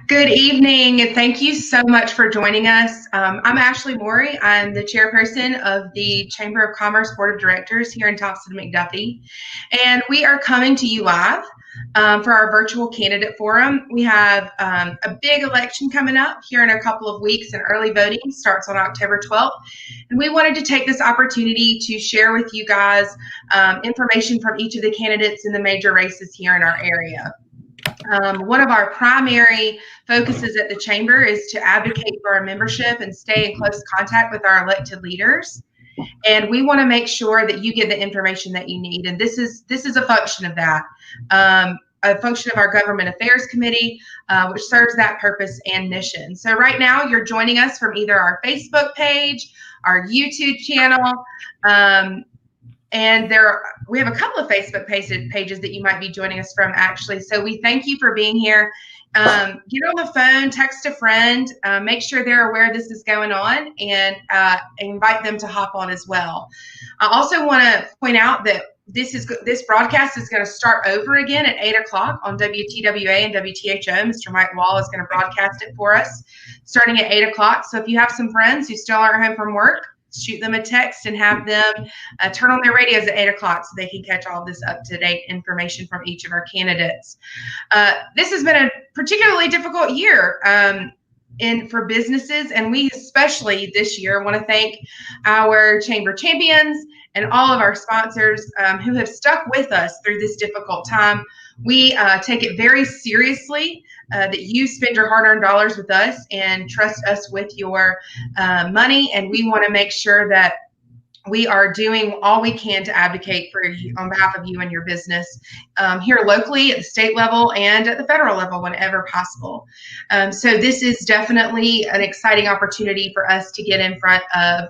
Good evening, and thank you so much for joining us. I'm Ashley Morey. I'm the chairperson of the Chamber of Commerce Board of Directors here in Thomson-McDuffie, and we are coming to you live for our virtual candidate forum. We have a big election coming up here in a couple of weeks, and early voting starts on October 12th. And we wanted to take this opportunity to share with you guys information from each of the candidates in the major races here in our area. One of our primary focuses at the Chamber is to advocate for our membership and stay in close contact with our elected leaders. And we want to make sure that you get the information that you need. And this is a function of that, a function of our Government Affairs Committee, which serves that purpose and mission. So right now you're joining us from either our Facebook page, our YouTube channel, and we have a couple of Facebook pages that you might be joining us from, actually. So we thank you for being here. Get on the phone, text a friend, make sure they're aware this is going on, and invite them to hop on as well. I also want to point out that this broadcast is going to start over again at 8 o'clock on WTWA and WTHO. Mr. Mike Wall is going to broadcast it for us starting at 8 o'clock. So if you have some friends who still aren't home from work, shoot them a text and have them turn on their radios at 8 o'clock so they can catch all this up-to-date information from each of our candidates. This has been a particularly difficult year for businesses, and we especially this year want to thank our Chamber champions and all of our sponsors who have stuck with us through this difficult time. We take it very seriously that you spend your hard-earned dollars with us and trust us with your money, and we want to make sure that we are doing all we can to advocate for you on behalf of you and your business here locally at the state level and at the federal level whenever possible. So this is definitely an exciting opportunity for us to get in front of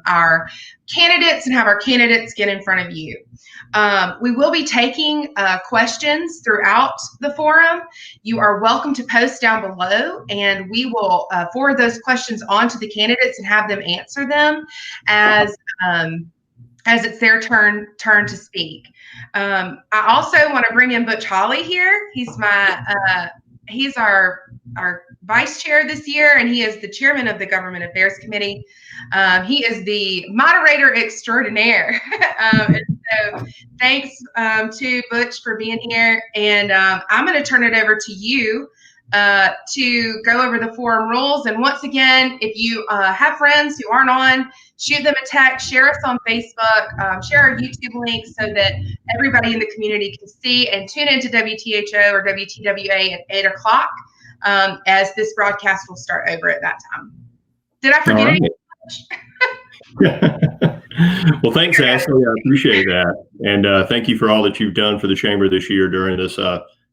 our candidates and have our candidates get in front of you. We will be taking questions throughout the forum. You are welcome to post down below, and we will forward those questions on to the candidates and have them answer them as it's their turn to speak. I also want to bring in Butch Hawley here. He's our vice chair this year, and he is the chairman of the Government Affairs Committee. He is the moderator extraordinaire. And so thanks to Butch for being here. And I'm going to turn it over to you to go over the forum rules. And once again, if you have friends who aren't on, shoot them a text, share us on Facebook, share our YouTube link so that everybody in the community can see, and tune into WTHO or WTWA at 8 o'clock as this broadcast will start over at that time. Did I forget anything? Well, thanks, Ashley. I appreciate that. And thank you for all that you've done for the Chamber this year during this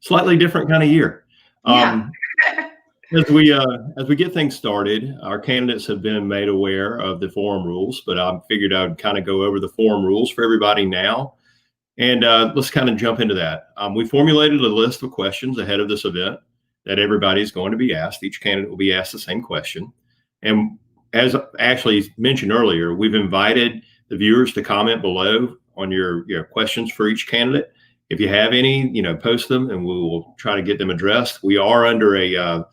slightly different kind of year. Yeah. As we get things started, our candidates have been made aware of the forum rules, but I figured I'd kind of go over the forum rules for everybody now. And let's kind of jump into that. We formulated a list of questions ahead of this event that everybody's going to be asked. Each candidate will be asked the same question. And as Ashley mentioned earlier, we've invited the viewers to comment below on your questions for each candidate. If you have any, post them and we will try to get them addressed. We are under a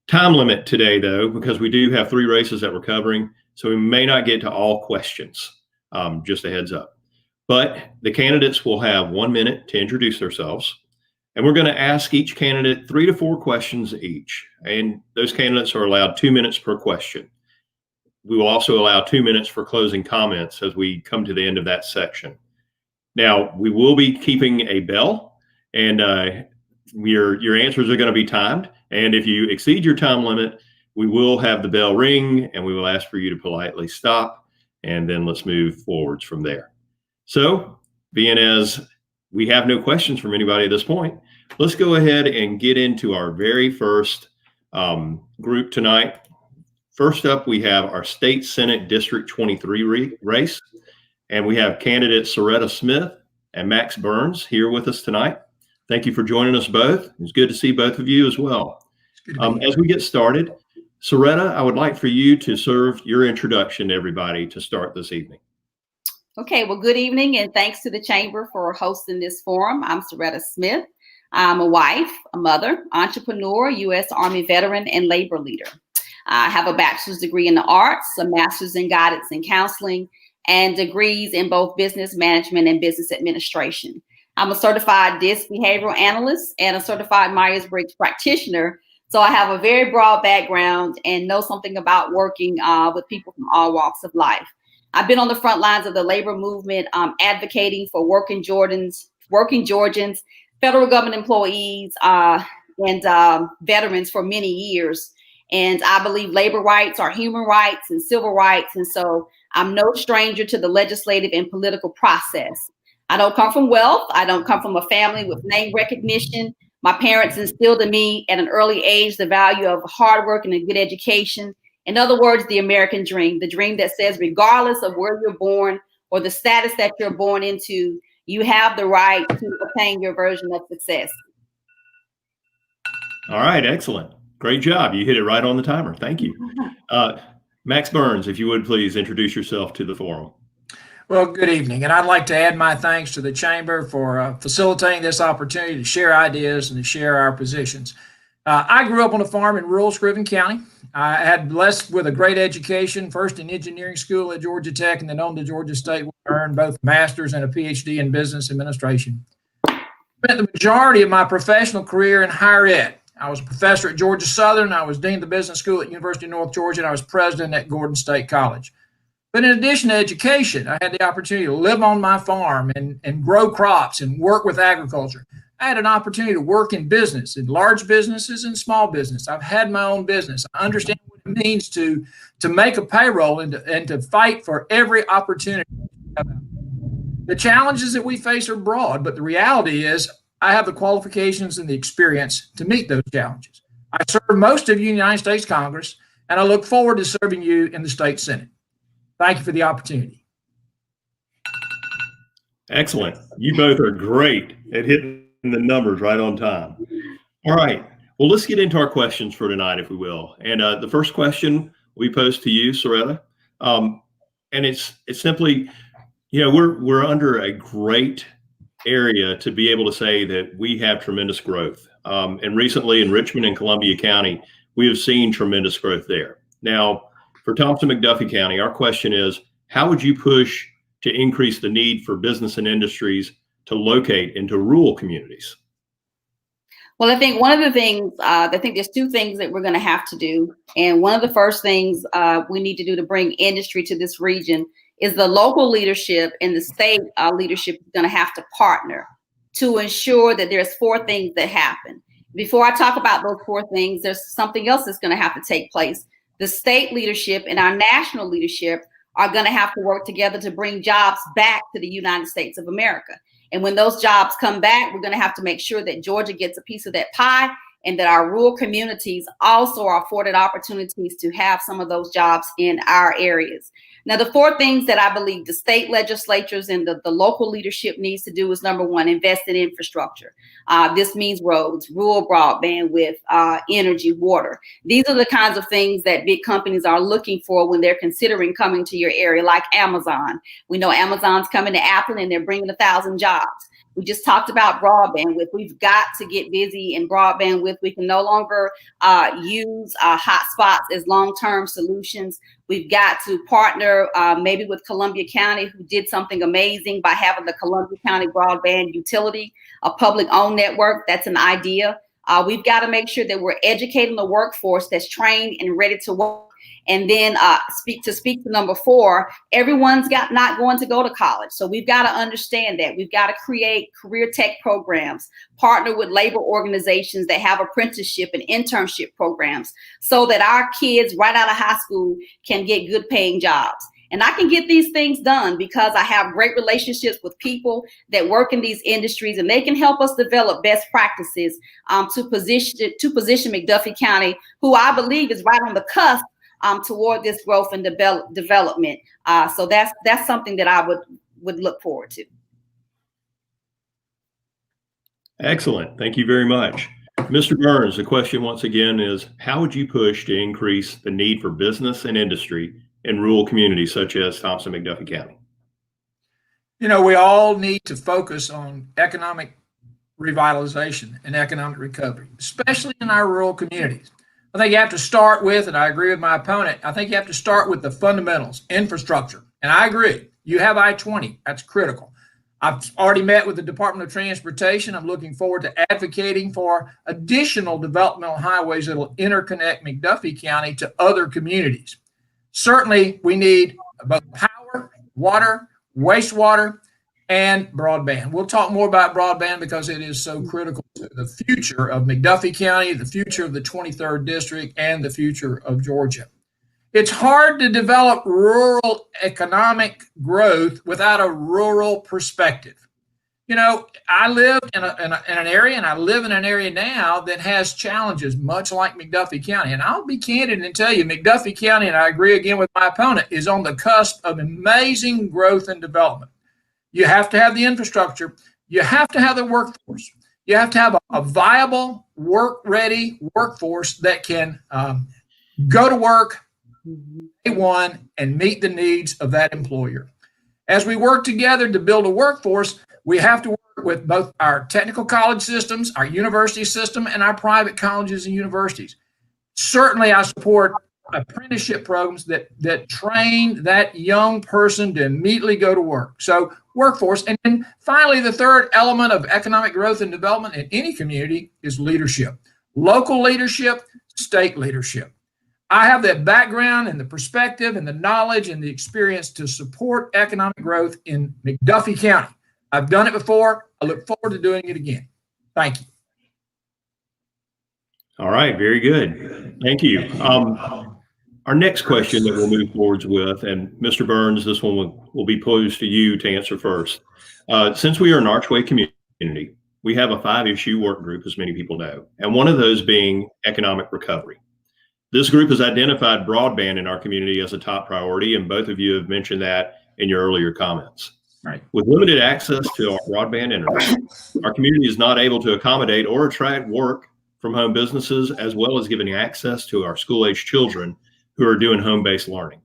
time limit today, though, because we do have 3 races that we're covering. So we may not get to all questions, just a heads up. But the candidates will have 1 minute to introduce themselves. And we're going to ask each candidate 3 to 4 questions each. And those candidates are allowed 2 minutes per question. We will also allow 2 minutes for closing comments as we come to the end of that section. Now, we will be keeping a bell, and your answers are going to be timed. And if you exceed your time limit, we will have the bell ring, and we will ask for you to politely stop, and then let's move forwards from there. So, being as we have no questions from anybody at this point, let's go ahead and get into our very first group tonight. First up, we have our State Senate District 23 race, and we have candidates Soretta Smith and Max Burns here with us tonight. Thank you for joining us both. It's good to see both of you as well. As we get started, Soretta, I would like for you to serve your introduction to everybody to start this evening. Okay, well, good evening, and thanks to the Chamber for hosting this forum. I'm Soretta Smith. I'm a wife, a mother, entrepreneur, U.S. Army veteran, and labor leader. I have a bachelor's degree in the arts, a master's in guidance and counseling, and degrees in both business management and business administration. I'm a certified DISC behavioral analyst and a certified Myers-Briggs practitioner. So I have a very broad background and know something about working with people from all walks of life. I've been on the front lines of the labor movement, advocating for working Georgians, federal government employees, and veterans for many years. And I believe labor rights are human rights and civil rights. And so I'm no stranger to the legislative and political process. I don't come from wealth. I don't come from a family with name recognition. My parents instilled in me at an early age the value of hard work and a good education. In other words, the American dream, the dream that says regardless of where you're born or the status that you're born into, you have the right to attain your version of success. All right, excellent. Great job. You hit it right on the timer. Thank you. Max Burns, if you would please introduce yourself to the forum. Well, good evening. And I'd like to add my thanks to the Chamber for facilitating this opportunity to share ideas and to share our positions. I grew up on a farm in rural Scriven County. I had blessed with a great education, first in engineering school at Georgia Tech and then on to Georgia State, where I earned both a master's and a PhD in business administration. I spent the majority of my professional career in higher ed. I was a professor at Georgia Southern. I was dean of the business school at University of North Georgia, and I was president at Gordon State College. But in addition to education, I had the opportunity to live on my farm and grow crops and work with agriculture. I had an opportunity to work in business, in large businesses and small business. I've had my own business. I understand what it means to make a payroll and to fight for every opportunity. The challenges that we face are broad, but the reality is I have the qualifications and the experience to meet those challenges. I serve most of you in the United States Congress, and I look forward to serving you in the state Senate. Thank you for the opportunity. Excellent. You both are great at hitting the numbers right on time. All right. Well, let's get into our questions for tonight, if we will. And the first question we pose to you, Soretta, and it's simply, we're under a great area to be able to say that we have tremendous growth. And recently in Richmond and Columbia County, we have seen tremendous growth there. Now, for Thomson-McDuffie County, our question is, how would you push to increase the need for business and industries to locate into rural communities? Well, I think one of the things, I think there's two things that we're going to have to do. And one of the first things we need to do to bring industry to this region is the local leadership and the state leadership is going to have to partner to ensure that there's four things that happen. Before I talk about those four things, there's something else that's going to have to take place. The state leadership and our national leadership are going to have to work together to bring jobs back to the United States of America. And when those jobs come back, we're going to have to make sure that Georgia gets a piece of that pie and that our rural communities also are afforded opportunities to have some of those jobs in our areas. Now, the four things that I believe the state legislatures and the local leadership needs to do is, number one, invest in infrastructure. This means roads, rural broadband with energy, water. These are the kinds of things that big companies are looking for when they're considering coming to your area, like Amazon. We know Amazon's coming to Athens and they're bringing 1,000 jobs. We just talked about broadband width. We've got to get busy in broadband width. We can no longer use hotspots as long-term solutions. We've got to partner maybe with Columbia County, who did something amazing by having the Columbia County Broadband Utility, a public-owned network. That's an idea. We've got to make sure that we're educating the workforce that's trained and ready to work. And then speak to number four, everyone's not going to go to college. So we've got to understand that. We've got to create career tech programs, partner with labor organizations that have apprenticeship and internship programs so that our kids right out of high school can get good paying jobs. And I can get these things done because I have great relationships with people that work in these industries, and they can help us develop best practices to position McDuffie County, who I believe is right on the cusp toward this growth and development. So that's something that I would look forward to. Excellent. Thank you very much. Mr. Burns, the question once again is, how would you push to increase the need for business and industry in rural communities such as Thomson-McDuffie County? We all need to focus on economic revitalization and economic recovery, especially in our rural communities. I think you have to start with, and I agree with my opponent, I think you have to start with the fundamentals, infrastructure. And I agree. You have I-20. That's critical. I've already met with the Department of Transportation. I'm looking forward to advocating for additional developmental highways that will interconnect McDuffie County to other communities. Certainly, we need both power, water, wastewater, and broadband. We'll talk more about broadband because it is so critical to the future of McDuffie County, the future of the 23rd District, and the future of Georgia. It's hard to develop rural economic growth without a rural perspective. I lived in an area, and I live in an area now that has challenges, much like McDuffie County. And I'll be candid and tell you, McDuffie County, and I agree again with my opponent, is on the cusp of amazing growth and development. You have to have the infrastructure. You have to have the workforce. You have to have a viable, work-ready workforce that can go to work day one and meet the needs of that employer. As we work together to build a workforce, we have to work with both our technical college systems, our university system, and our private colleges and universities. Certainly, I support apprenticeship programs that train that young person to immediately go to work. So workforce. And then finally, the third element of economic growth and development in any community is leadership. Local leadership, state leadership. I have the background and the perspective and the knowledge and the experience to support economic growth in McDuffie County. I've done it before. I look forward to doing it again. Thank you. All right. Very good. Thank you. Our next question that we'll move forwards with, and Mr. Burns, this one will be posed to you to answer first. Since we are an Archway community, we have a 5-issue work group, as many people know, and one of those being economic recovery. This group has identified broadband in our community as a top priority, and both of you have mentioned that in your earlier comments. Right. With limited access to our broadband internet, our community is not able to accommodate or attract work from home businesses, as well as giving access to our school-age children who are doing home-based learning.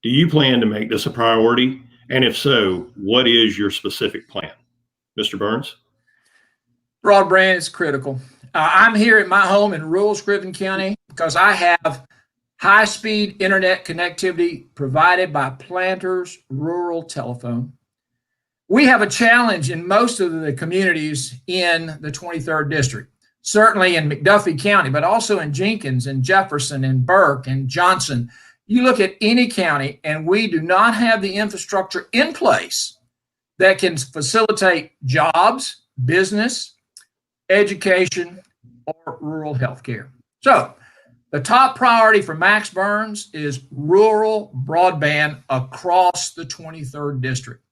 Do you plan to make this a priority? And if so, what is your specific plan? Mr. Burns? Broadband is critical. I'm here at my home in rural Scriven County because I have high-speed internet connectivity provided by Planters Rural Telephone. We have a challenge in most of the communities in the 23rd District, certainly in McDuffie County, but also in Jenkins and Jefferson and Burke and Johnson. You look at any county and we do not have the infrastructure in place that can facilitate jobs, business, education, or rural health care. So the top priority for Max Burns is rural broadband across the 23rd District.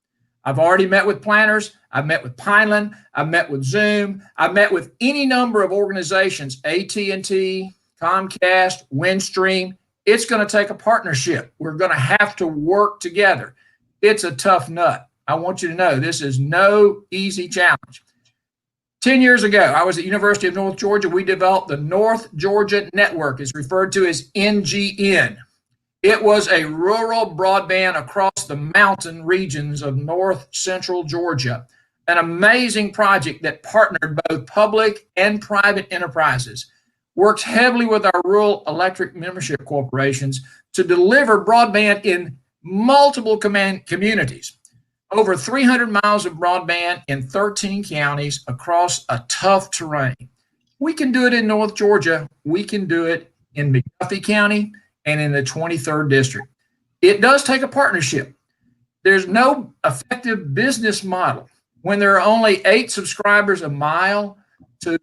I've already met with Planters. I've met with Pineland. I've met with Zoom. I've met with any number of organizations, AT&T, Comcast, Windstream. It's going to take a partnership. We're going to have to work together. It's a tough nut. I want you to know this is no easy challenge. 10 years ago, I was at University of North Georgia. We developed the North Georgia Network. It's referred to as NGN. It was a rural broadband across the mountain regions of north central Georgia, an amazing project that partnered both public and private enterprises, works heavily with our rural electric membership corporations to deliver broadband in multiple communities, over 300 miles of broadband in 13 counties across a tough terrain. We can do it in North Georgia. We can do it in McDuffie County and in the 23rd District. It does take a partnership. There's no effective business model when there are only 8 subscribers a mile to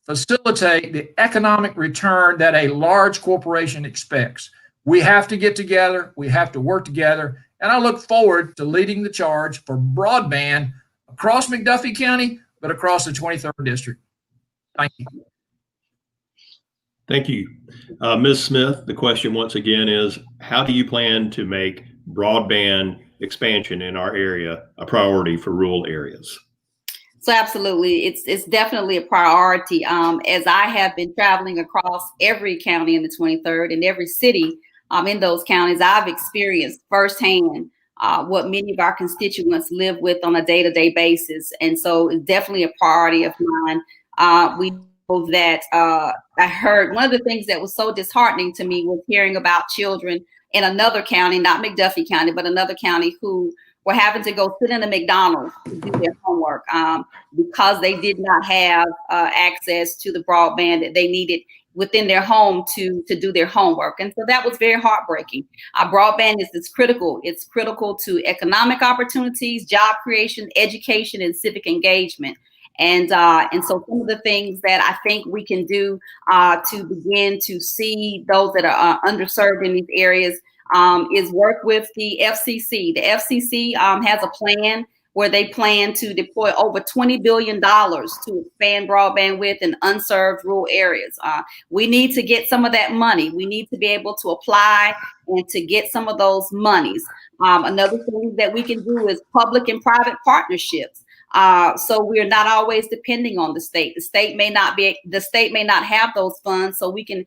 facilitate the economic return that a large corporation expects. We have to get together. We have to work together. And I look forward to leading the charge for broadband across McDuffie County, but across the 23rd District. Thank you. Thank you. Ms. Smith, the question once again is, how do you plan to make broadband expansion in our area a priority for rural areas? So absolutely, it's definitely a priority. As I have been traveling across every county in the 23rd and every city in those counties, I've experienced firsthand what many of our constituents live with on a day-to-day basis. And so it's definitely a priority of mine. We know that I heard one of the things that was so disheartening to me was hearing about children in another county, not McDuffie County, but another county, who were having to go sit in a McDonald's to do their homework because they did not have access to the broadband that they needed within their home to do their homework. And so that was very heartbreaking. Broadband is critical. It's critical to economic opportunities, job creation, education, and civic engagement. And so some of the things that I think we can do to begin to see those that are underserved in these areas is work with the FCC. The FCC has a plan where they plan to deploy over $20 billion to expand broadband width in unserved rural areas. We need to get some of that money. We need to be able to apply and to get some of those monies. Another thing that we can do is public and private partnerships. So we're not always depending on the state. The state may not have those funds, so we can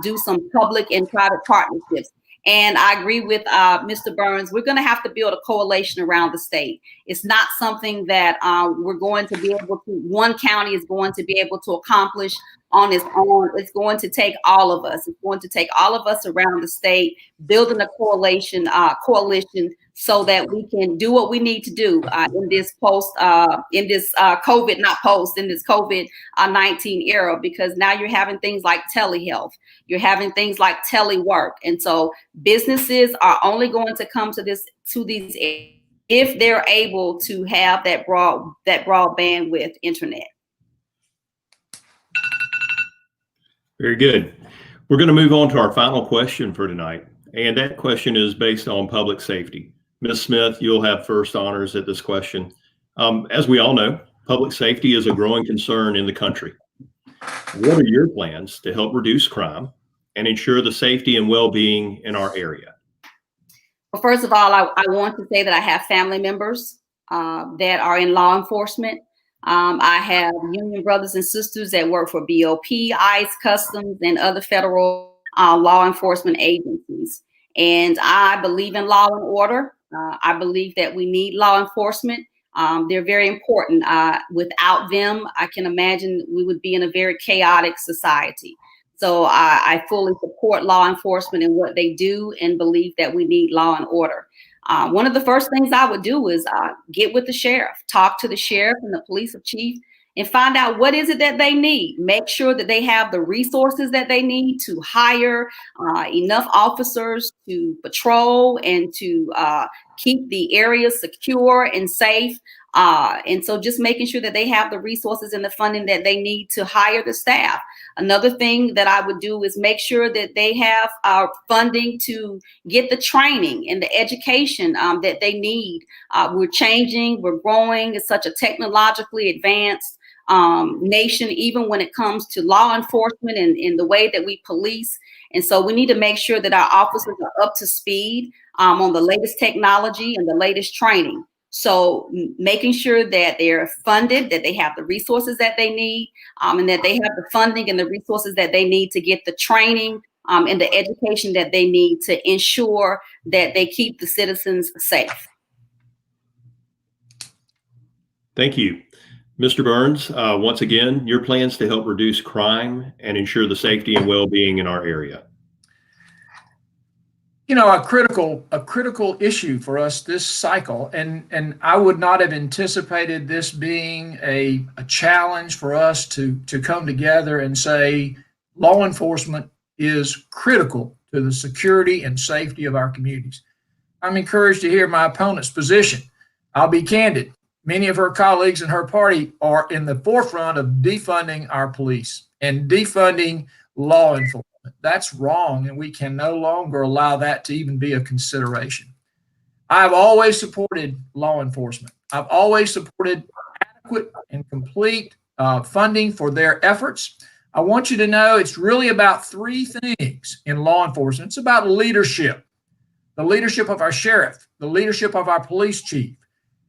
do some public and private partnerships. And I agree with Mr. Burns. We're going to have to build a coalition around the state. It's not something that we're going to be able to, one county is going to be able to accomplish on its own. It's going to take all of us. It's going to take all of us around the state, building a coalition so that we can do what we need to do in this COVID-19 era, because now you're having things like telehealth, you're having things like telework. And so businesses are only going to come to these if they're able to have that broadband with internet. Very good. We're going to move on to our final question for tonight. And that question is based on public safety. Ms. Smith, you'll have first honors at this question. As we all know, public safety is a growing concern in the country. What are your plans to help reduce crime and ensure the safety and well-being in our area? Well, first of all, I want to say that I have family members that are in law enforcement. I have union brothers and sisters that work for BOP, ICE, Customs, and other federal law enforcement agencies. And I believe in law and order. I believe that we need law enforcement. They're very important. Without them, I can imagine we would be in a very chaotic society. So I fully support law enforcement and what they do and believe that we need law and order. One of the first things I would do is get with the sheriff, talk to the sheriff and the police chief, and find out what is it that they need. Make sure that they have the resources that they need to hire enough officers to patrol and to keep the area secure and safe. And so just making sure that they have the resources and the funding that they need to hire the staff. Another thing that I would do is make sure that they have funding to get the training and the education that they need. We're changing, we're growing. It's such a technologically advanced nation, even when it comes to law enforcement and the way that we police. And so we need to make sure that our officers are up to speed on the latest technology and the latest training. So making sure that they're funded, that they have the resources that they need, and that they have the funding and the resources that they need to get the training and the education that they need to ensure that they keep the citizens safe. Thank you. Mr. Burns, once again, your plans to help reduce crime and ensure the safety and well-being in our area. You know, a critical issue for us this cycle, and I would not have anticipated this being a challenge for us to come together and say law enforcement is critical to the security and safety of our communities. I'm encouraged to hear my opponent's position. I'll be candid. Many of her colleagues in her party are in the forefront of defunding our police and defunding law enforcement. That's wrong, and we can no longer allow that to even be a consideration. I've always supported law enforcement. I've always supported adequate and complete funding for their efforts. I want you to know it's really about three things in law enforcement. It's about leadership, the leadership of our sheriff, the leadership of our police chief.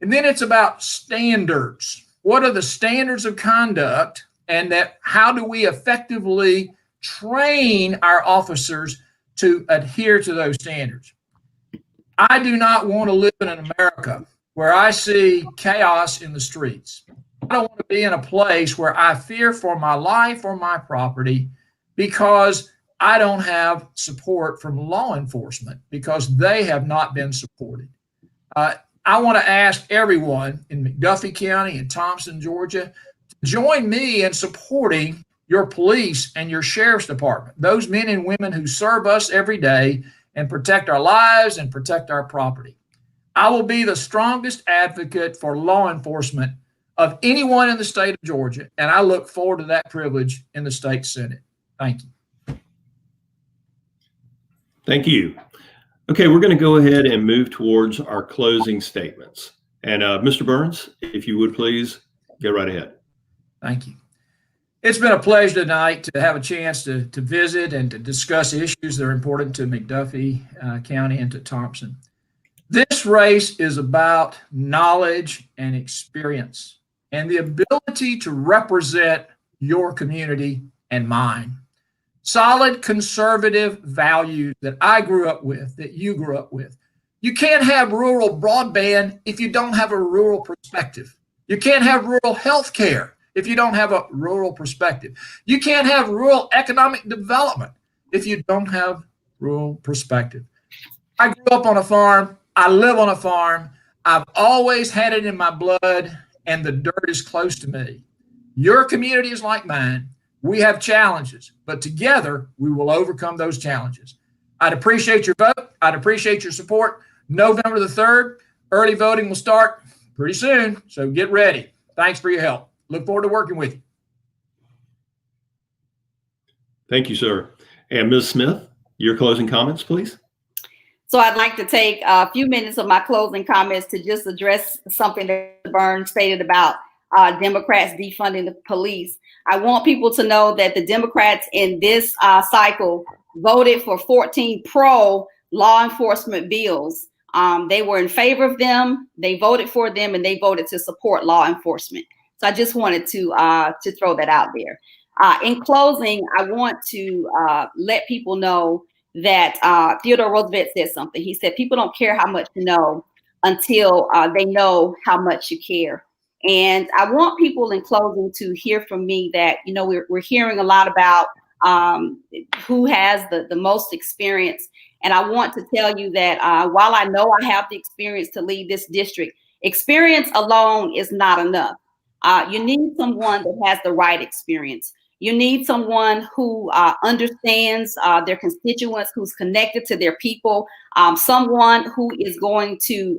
And then it's about standards. What are the standards of conduct, and that how do we effectively train our officers to adhere to those standards? I do not want to live in an America where I see chaos in the streets. I don't want to be in a place where I fear for my life or my property because I don't have support from law enforcement, because they have not been supported. I want to ask everyone in McDuffie County and Thomson, Georgia, to join me in supporting your police and your sheriff's department, those men and women who serve us every day and protect our lives and protect our property. I will be the strongest advocate for law enforcement of anyone in the state of Georgia, and I look forward to that privilege in the state Senate. Thank you. Thank you. Okay, we're going to go ahead and move towards our closing statements. And Mr. Burns, if you would please, go right ahead. Thank you. It's been a pleasure tonight to have a chance to visit and to discuss issues that are important to McDuffie County and to Thomson. This race is about knowledge and experience and the ability to represent your community and mine. Solid conservative values that I grew up with, that you grew up with. You can't have rural broadband if you don't have a rural perspective. You can't have rural health care if you don't have a rural perspective. You can't have rural economic development if you don't have rural perspective. I grew up on a farm. I live on a farm. I've always had it in my blood, and the dirt is close to me. Your community is like mine. We have challenges, but together we will overcome those challenges. I'd appreciate your vote. I'd appreciate your support. November the 3rd, early voting will start pretty soon, so get ready. Thanks for your help. Look forward to working with you. Thank you, sir. And Ms. Smith, your closing comments, please. So I'd like to take a few minutes of my closing comments to just address something that Burns stated about Democrats defunding the police. I want people to know that the Democrats in this cycle voted for 14 pro law enforcement bills. They were in favor of them, they voted for them, and they voted to support law enforcement. So I just wanted to throw that out there. In closing, I want to let people know that Theodore Roosevelt said something. He said, people don't care how much you know until they know how much you care. And I want people in closing to hear from me that, you know, we're hearing a lot about who has the most experience. And I want to tell you that while I know I have the experience to lead this district, experience alone is not enough. You need someone that has the right experience. You need someone who understands their constituents, who's connected to their people, someone who is going to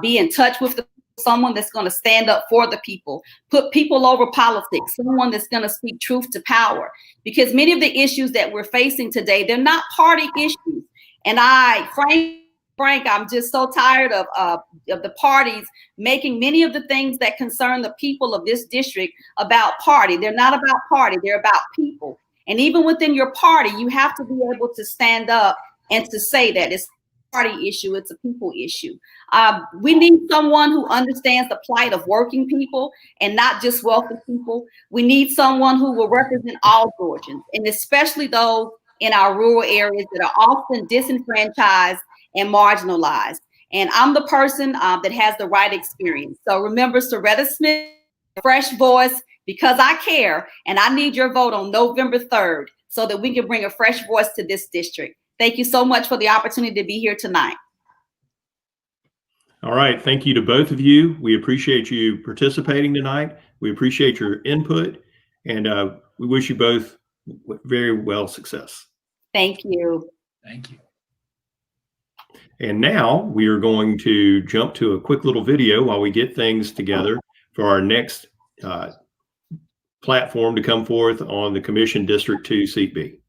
be in touch with someone that's going to stand up for the people, put people over politics, someone that's going to speak truth to power. Because many of the issues that we're facing today, they're not party issues. And Frank, I'm just so tired of the parties making many of the things that concern the people of this district about party. They're not about party, they're about people. And even within your party, you have to be able to stand up and to say that it's a party issue, it's a people issue. We need someone who understands the plight of working people and not just wealthy people. We need someone who will represent all Georgians, and especially those in our rural areas that are often disenfranchised and marginalized. And I'm the person that has the right experience. So remember, Soretta Smith, fresh voice, because I care, and I need your vote on November 3rd so that we can bring a fresh voice to this district. Thank you so much for the opportunity to be here tonight. All right. Thank you to both of you. We appreciate you participating tonight. We appreciate your input, and we wish you both very well success. Thank you. Thank you. And now we are going to jump to a quick little video while we get things together for our next platform to come forth on the Commission District 2 Seat B.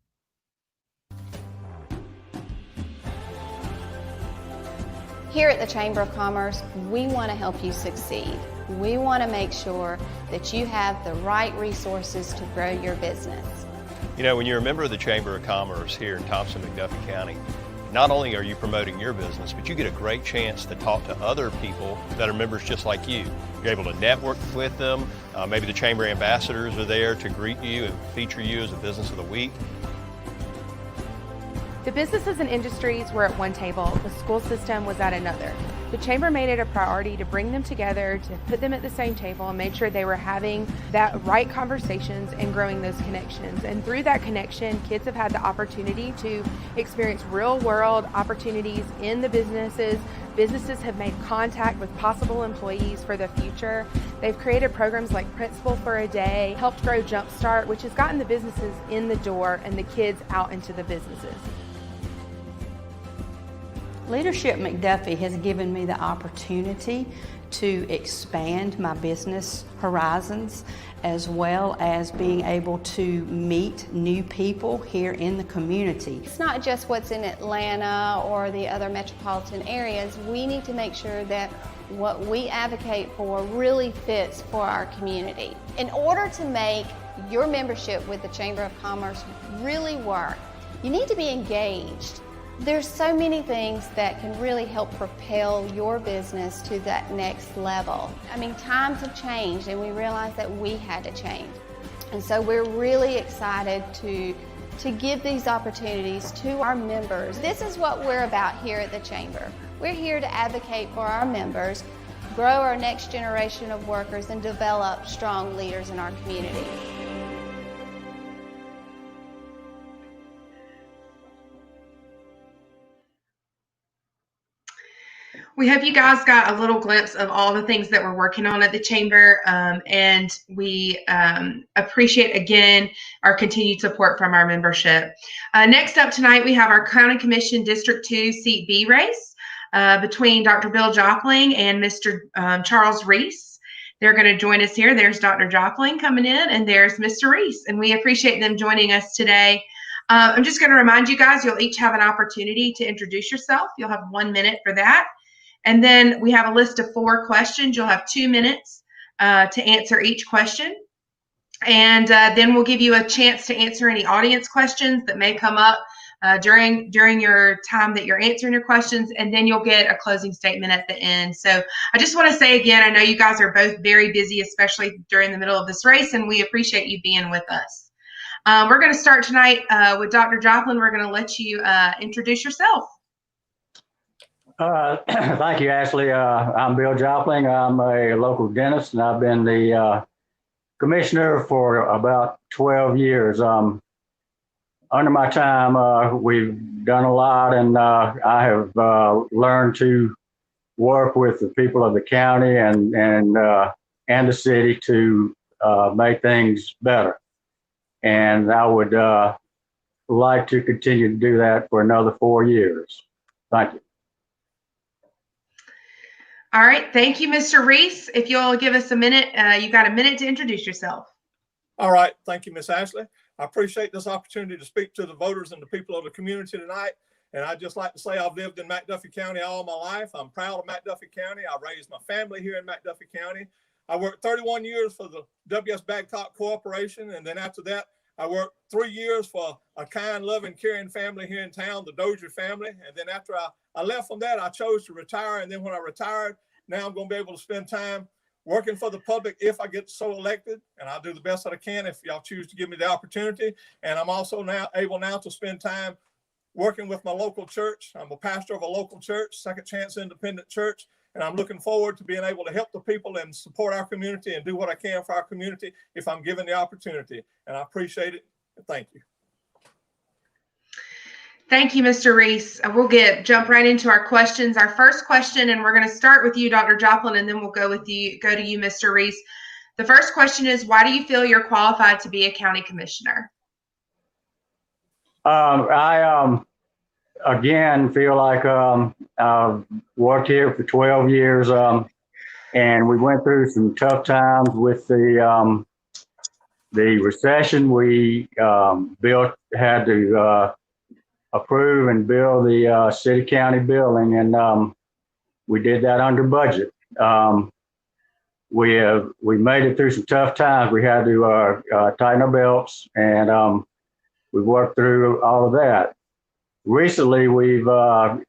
Here at the Chamber of Commerce, we want to help you succeed. We want to make sure that you have the right resources to grow your business. You know, when you're a member of the Chamber of Commerce here in Thomson-McDuffie County, not only are you promoting your business, but you get a great chance to talk to other people that are members just like you. You're able to network with them. Maybe the Chamber ambassadors are there to greet you and feature you as a Business of the Week. The businesses and industries were at one table, the school system was at another. The Chamber made it a priority to bring them together, to put them at the same table and make sure they were having that right conversations and growing those connections. And through that connection, kids have had the opportunity to experience real world opportunities in the businesses. Businesses have made contact with possible employees for the future. They've created programs like Principal for a Day, helped grow Jumpstart, which has gotten the businesses in the door and the kids out into the businesses. Leadership McDuffie has given me the opportunity to expand my business horizons, as well as being able to meet new people here in the community. It's not just what's in Atlanta or the other metropolitan areas. We need to make sure that what we advocate for really fits for our community. In order to make your membership with the Chamber of Commerce really work, you need to be engaged. There's so many things that can really help propel your business to that next level. I mean, times have changed and we realized that we had to change. And so we're really excited to give these opportunities to our members. This is what we're about here at the Chamber. We're here to advocate for our members, grow our next generation of workers, and develop strong leaders in our community. We hope you guys got a little glimpse of all the things that we're working on at the Chamber, and we appreciate, again, our continued support from our membership. Next up tonight, we have our County Commission District 2 Seat B race between Dr. Bill Jockling and Mr. Charles Reese. They're going to join us here. There's Dr. Jockling coming in, and there's Mr. Reese, and we appreciate them joining us today. I'm just going to remind you guys, you'll each have an opportunity to introduce yourself. You'll have 1 minute for that. And then we have a list of 4 questions. You'll have 2 minutes to answer each question. And then we'll give you a chance to answer any audience questions that may come up during your time that you're answering your questions. And then you'll get a closing statement at the end. So I just want to say again, I know you guys are both very busy, especially during the middle of this race, and we appreciate you being with us. We're going to start tonight with Dr. Joplin. We're going to let you introduce yourself. Thank you, Ashley. I'm Bill Joplin. I'm a local dentist, and I've been the commissioner for about 12 years. Under my time, we've done a lot, and I have learned to work with the people of the county and the city to make things better. And I would like to continue to do that for another 4 years. Thank you. All right. Thank you, Mr. Reese. If you'll give us a minute, you got a minute to introduce yourself. All right. Thank you, Miss Ashley. I appreciate this opportunity to speak to the voters and the people of the community tonight. And I'd just like to say I've lived in McDuffie County all my life. I'm proud of McDuffie County. I raised my family here in McDuffie County. I worked 31 years for the W.S. Babcock Corporation. And then after that, I worked 3 years for a kind, loving, caring family here in town, the Dozier family. And then after I left from that, I chose to retire. And then when I retired, now I'm going to be able to spend time working for the public if I get so elected. And I'll do the best that I can if y'all choose to give me the opportunity. And I'm also now able to spend time working with my local church. I'm a pastor of a local church, Second Chance Independent Church. And I'm looking forward to being able to help the people and support our community and do what I can for our community if I'm given the opportunity. And I appreciate it. Thank you. Thank you, Mr. Reese. We'll jump right into our questions. Our first question, and we're going to start with you, Dr. Joplin, and then we'll go to you, Mr. Reese. The first question is, why do you feel you're qualified to be a county commissioner? I again feel like I've worked here for 12 years, and we went through some tough times with the recession. We had to approve and build the city county building, and we did that under budget. We made it through some tough times. We had to tighten our belts, and we worked through all of that. Recently, we've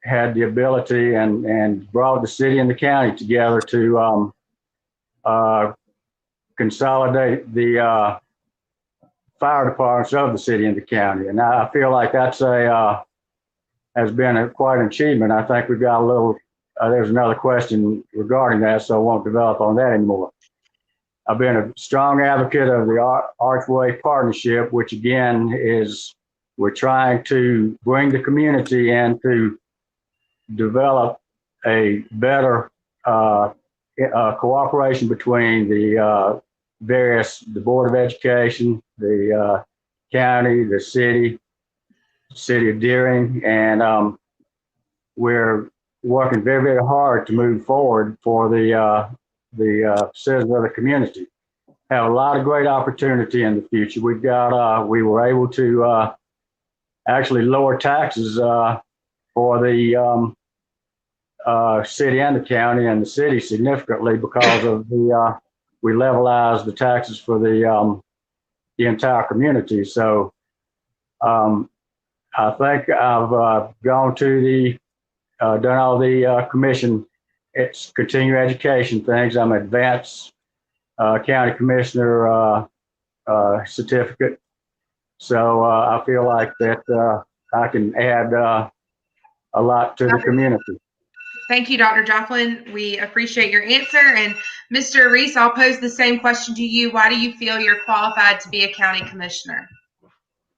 had the ability and brought the city and the county together to consolidate the fire departments of the city and the county. And I feel like that's has been quite an achievement. I think we've got a little, there's another question regarding that, so I won't develop on that anymore. I've been a strong advocate of the Archway Partnership, which again is, we're trying to bring the community in to develop a better cooperation between the Board of Education, the county, the city of Deering, and we're working very, very hard to move forward for the citizens of the community. Have a lot of great opportunity in the future. We were able to actually lower taxes for the city and the county, and the city significantly because of we levelized the taxes for the entire community. So I think I've gone to done all the commission, it's continuing education things. I'm an advanced county commissioner certificate. So I feel like that I can add a lot to the community. Thank you, Dr. Joplin. We appreciate your answer. And Mr. Reese, I'll pose the same question to you. Why do you feel you're qualified to be a county commissioner?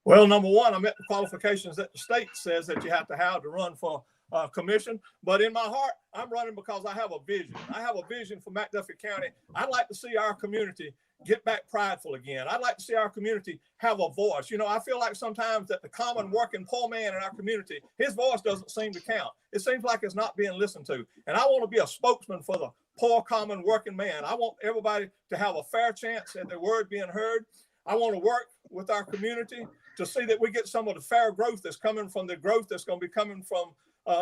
Well, number one, I met the qualifications that the state says that you have to run for commission. But in my heart, I'm running because I have a vision. I have a vision for McDuffie County. I'd like to see our community get back prideful again. I'd like to see our community have a voice. You know, I feel like sometimes that the common working poor man in our community, his voice doesn't seem to count. It seems like it's not being listened to. And I want to be a spokesman for the poor common working man. I want everybody to have a fair chance at their word being heard. I want to work with our community to see that we get some of the fair growth that's coming from the growth that's going to be coming from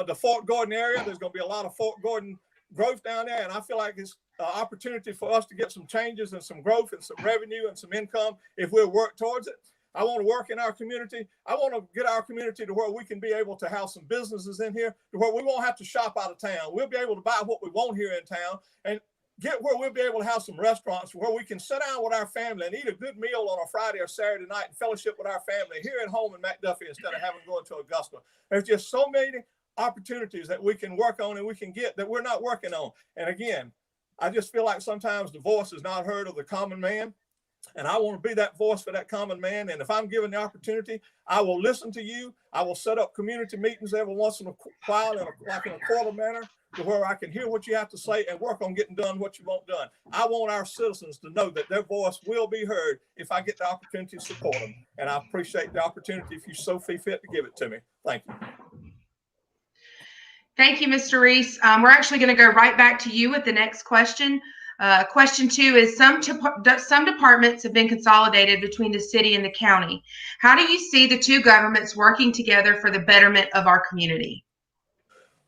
the Fort Gordon area. There's going to be a lot of Fort Gordon growth down there, and I feel like it's an opportunity for us to get some changes and some growth and some revenue and some income if we'll work towards it. I want to work in our community. I want to get our community to where we can be able to have some businesses in here to where we won't have to shop out of town. We'll be able to buy what we want here in town and get where we'll be able to have some restaurants where we can sit down with our family and eat a good meal on a Friday or Saturday night and fellowship with our family here at home in McDuffie instead of having to go to Augusta. There's just so many opportunities that we can work on and we can get that we're not working on. And again, I just feel like sometimes the voice is not heard of the common man. And I want to be that voice for that common man. And if I'm given the opportunity, I will listen to you. I will set up community meetings every once in a while, like in a quarter manner, to where I can hear what you have to say and work on getting done what you want done. I want our citizens to know that their voice will be heard if I get the opportunity to support them. And I appreciate the opportunity if you so see fit to give it to me. Thank you. Thank you, Mr. Reese. We're actually going to go right back to you with the next question. Question 2 is some departments have been consolidated between the city and the county. How do you see the two governments working together for the betterment of our community?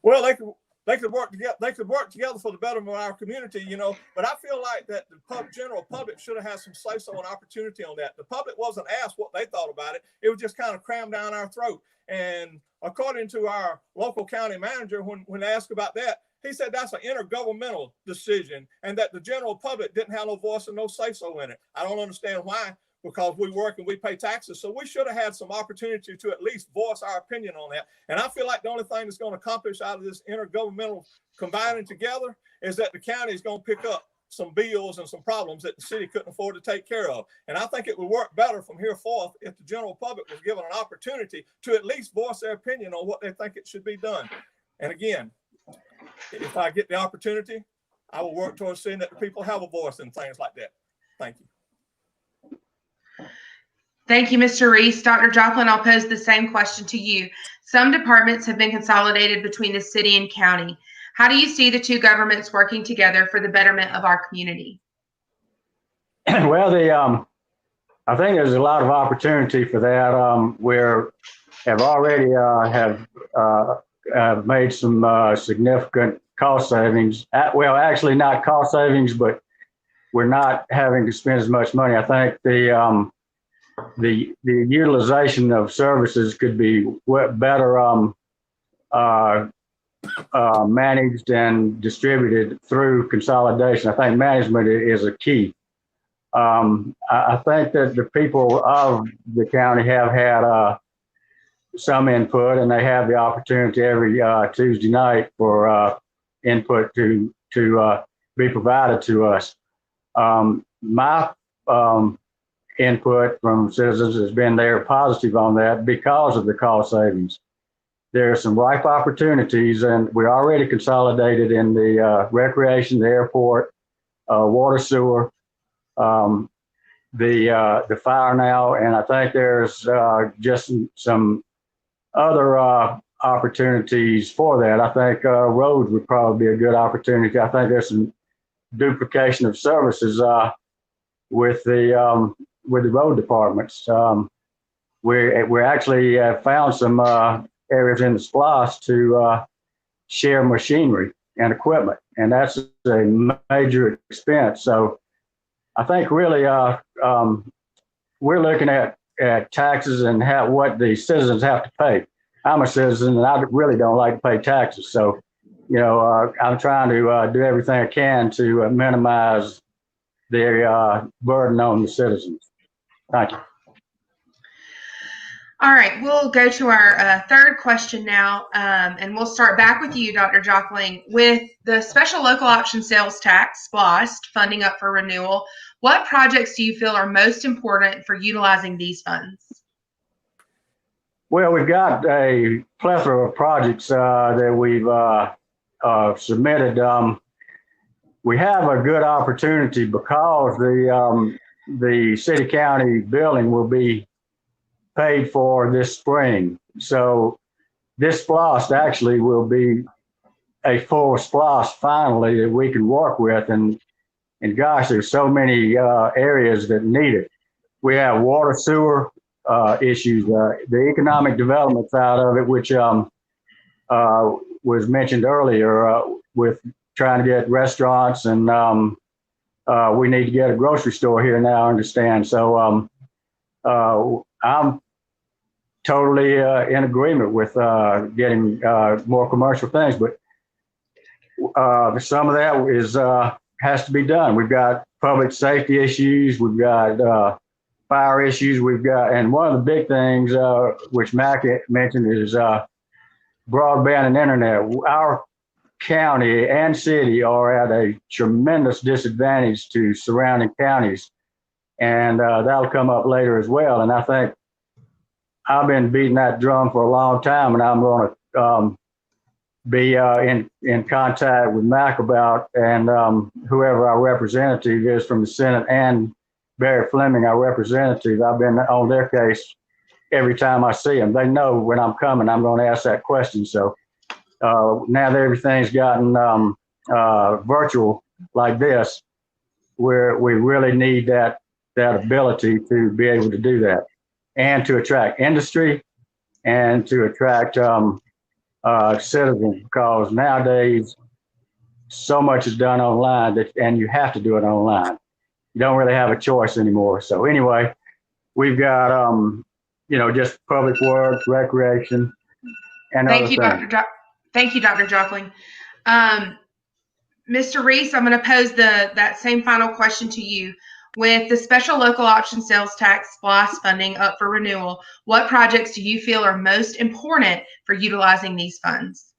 Well, they could work together. They could work together for the betterment of our community, you know. But I feel like that the general public should have had some say-so and opportunity on that. The public wasn't asked what they thought about it. It was just kind of crammed down our throat. And according to our local county manager, when asked about that, he said that's an intergovernmental decision and that the general public didn't have no voice and no say-so in it. I don't understand why, because we work and we pay taxes. So we should have had some opportunity to at least voice our opinion on that. And I feel like the only thing that's going to accomplish out of this intergovernmental combining together is that the county is going to pick up some bills and some problems that the city couldn't afford to take care of. And I think it would work better from here forth if the general public was given an opportunity to at least voice their opinion on what they think it should be done. And again, if I get the opportunity, I will work towards seeing that the people have a voice and things like that. Thank you. Thank you, Mr. Reese. Dr. Joplin, I'll pose the same question to you. Some departments have been consolidated between the city and county. How do you see the two governments working together for the betterment of our community? Well, I think there's a lot of opportunity for that. We have already have made some significant cost savings. Well, actually not cost savings, but we're not having to spend as much money. I think the utilization of services could be better managed and distributed through consolidation. I think management is a key. I think that the people of the county have had some input, and they have the opportunity every Tuesday night for input to be provided to us. My input from citizens has been there positive on that because of the cost savings. There are some ripe opportunities, and we're already consolidated in the recreation, the airport, water, sewer, the fire now, and I think there's just some other opportunities for that. I think roads would probably be a good opportunity. I think there's some duplication of services with the road departments. We actually found some areas in the SPLOST to share machinery and equipment, and that's a major expense. So I think really we're looking at taxes and what the citizens have to pay. I'm a citizen and I really don't like to pay taxes. So, you know, I'm trying to do everything I can to minimize the burden on the citizens. Thank you. All right, we'll go to our third question now, and we'll start back with you, Dr. Joplin. With the special local option sales tax, SPLOST, funding up for renewal, what projects do you feel are most important for utilizing these funds? Well, we've got a plethora of projects that we've submitted. We have a good opportunity because the city-county building will be paid for this spring. So this SPLOST actually will be a full SPLOST finally that we can work with. And gosh, there's so many areas that need it. We have water, sewer, issues. The economic development side of it, which was mentioned earlier, with trying to get restaurants, and we need to get a grocery store here now, I understand. So I'm totally in agreement with getting more commercial things, but some of that is has to be done. We've got public safety issues, we've got fire issues, we've got, and one of the big things which Mac mentioned is broadband and internet. Our county and city are at a tremendous disadvantage to surrounding counties, and that'll come up later as well. And I think I've been beating that drum for a long time, and I'm going to be in contact with Mac about, and whoever our representative is from the Senate, and Barry Fleming, our representative. I've been on their case every time I see them. They know when I'm coming, I'm going to ask that question. So now that everything's gotten virtual like this, we really need that ability to be able to do that, and to attract industry, and to attract citizens, because nowadays so much is done online and you have to do it online. You don't really have a choice anymore. So anyway, we've got just public works, recreation, and Thank other you, things. Thank you, Dr. Joplin. Mr. Reese, I'm going to pose that same final question to you. With the special local option sales tax SPLOST funding up for renewal, what projects do you feel are most important for utilizing these funds?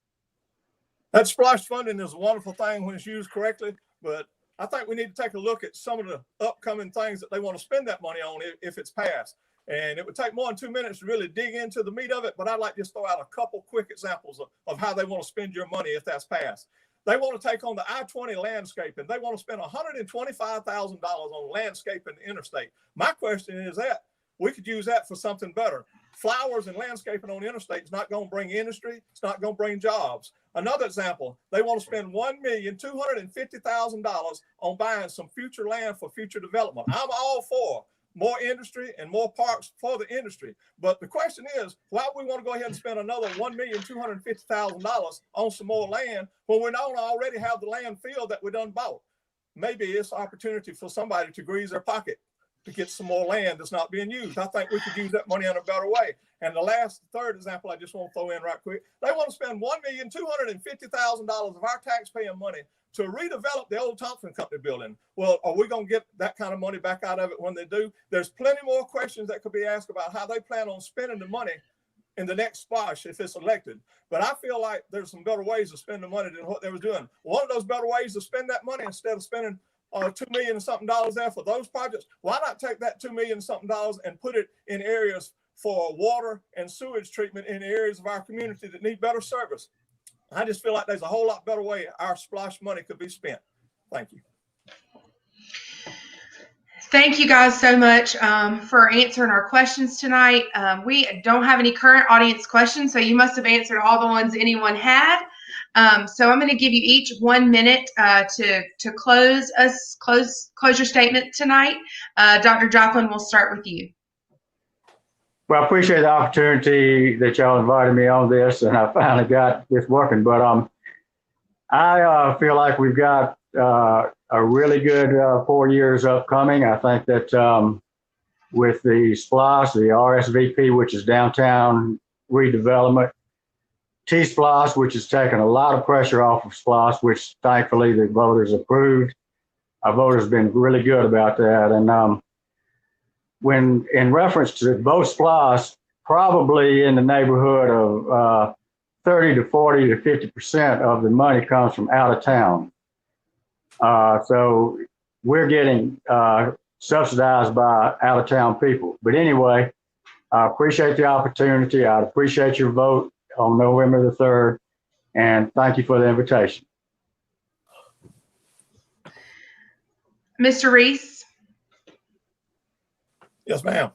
That SPLOST funding is a wonderful thing when it's used correctly, but I think we need to take a look at some of the upcoming things that they want to spend that money on if it's passed. And it would take more than 2 minutes to really dig into the meat of it, but I'd like to just throw out a couple quick examples of how they want to spend your money if that's passed. They want to take on the I-20 landscaping. They want to spend $125,000 on landscaping the interstate. My question is that we could use that for something better. Flowers and landscaping on the interstate is not going to bring industry. It's not going to bring jobs. Another example, they want to spend $1,250,000 on buying some future land for future development. I'm all for more industry and more parks for the industry. But the question is, why would we want to go ahead and spend another $1,250,000 on some more land when we don't already have the land field that we done bought? Maybe it's an opportunity for somebody to grease their pocket to get some more land that's not being used. I think we could use that money in a better way. And the third example I just want to throw in right quick, they want to spend $1,250,000 of our taxpaying money to redevelop the old Thompson Company building. Well, are we going to get that kind of money back out of it when they do? There's plenty more questions that could be asked about how they plan on spending the money in the next SPLOST if it's elected. But I feel like there's some better ways to spend the money than what they were doing. One of those better ways to spend that money, instead of spending $2 million and something there for those projects, why not take that $2 million and something and put it in areas for water and sewage treatment in areas of our community that need better service? I just feel like there's a whole lot better way our SPLOST money could be spent. Thank you. Thank you guys so much for answering our questions tonight. We don't have any current audience questions, so you must have answered all the ones anyone had. So I'm going to give you each 1 minute to close your statement tonight. Dr. Joplin, we'll start with you. Well, I appreciate the opportunity that y'all invited me on this, and I finally got this working. But I feel like we've got a really good 4 years upcoming. I think that with the SPLOST, the RSVP, which is downtown redevelopment, T-SPLOST, which has taken a lot of pressure off of SPLOST, which thankfully the voters approved. Our voters have been really good about that. And when in reference to both SPLOST, probably in the neighborhood of 30 to 40 to 50% of the money comes from out of town. So we're getting subsidized by out of town people. But anyway, I appreciate the opportunity. I'd appreciate your vote on November the 3rd. And thank you for the invitation. Mr. Reese? Yes, ma'am.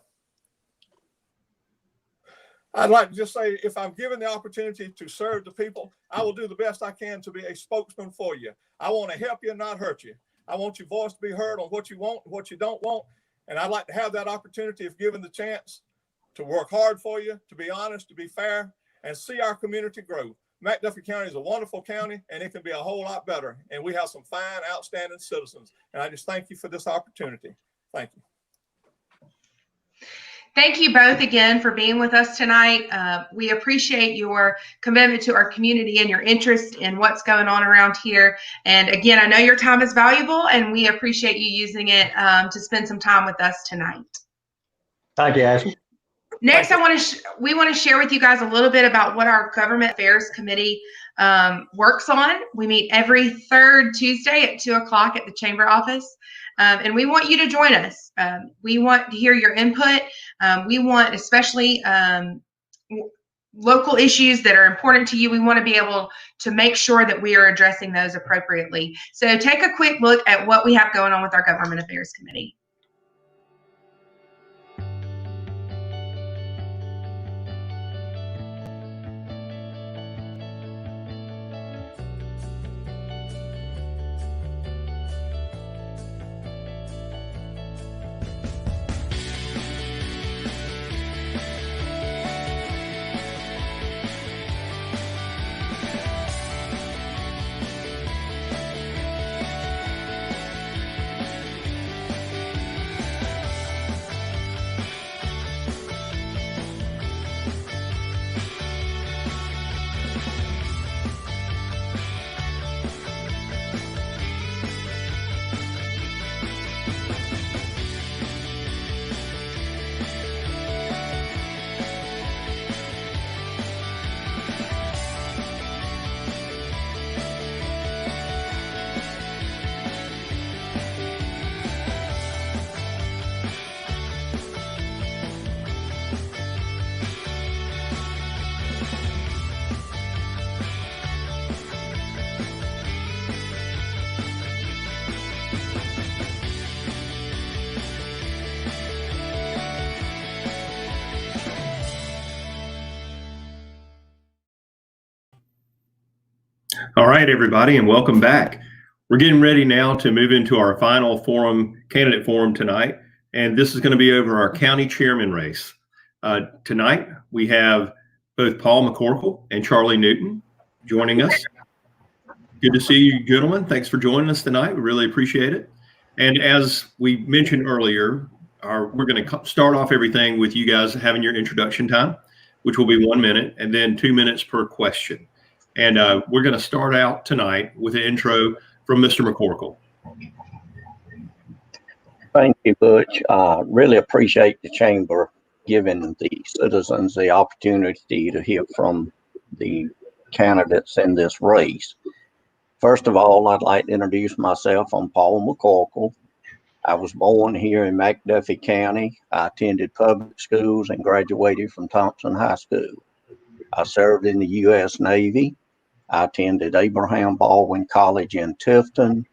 I'd like to just say, if I'm given the opportunity to serve the people, I will do the best I can to be a spokesman for you. I want to help you and not hurt you. I want your voice to be heard on what you want and what you don't want. And I'd like to have that opportunity, if given the chance, to work hard for you, to be honest, to be fair, and see our community grow. McDuffie County is a wonderful county, and it can be a whole lot better. And we have some fine, outstanding citizens. And I just thank you for this opportunity. Thank you. Thank you both again for being with us tonight. We appreciate your commitment to our community and your interest in what's going on around here. And again, I know your time is valuable, and we appreciate you using it to spend some time with us tonight. Thank you, Ashley. Next, we want to share with you guys a little bit about what our Government Affairs Committee works on. We meet every third Tuesday at 2 o'clock at the Chamber office. And we want you to join us. We want to hear your input. We want, especially local issues that are important to you, we want to be able to make sure that we are addressing those appropriately. So take a quick look at what we have going on with our Government Affairs Committee. All right, everybody, and welcome back. We're getting ready now to move into our final candidate forum tonight, and this is going to be over our county chairman race. Tonight, we have both Paul McCorkle and Charlie Newton joining us. Good to see you, gentlemen. Thanks for joining us tonight. We really appreciate it. And as we mentioned earlier, we're going to start off everything with you guys having your introduction time, which will be 1 minute, and then 2 minutes per question. And we're going to start out tonight with an intro from Mr. McCorkle. Thank you, Butch. Really appreciate the Chamber giving the citizens the opportunity to hear from the candidates in this race. First of all, I'd like to introduce myself. I'm Paul McCorkle. I was born here in McDuffie County. I attended public schools and graduated from Thompson High School. I served in the U.S. Navy. I attended Abraham Baldwin College in Tifton,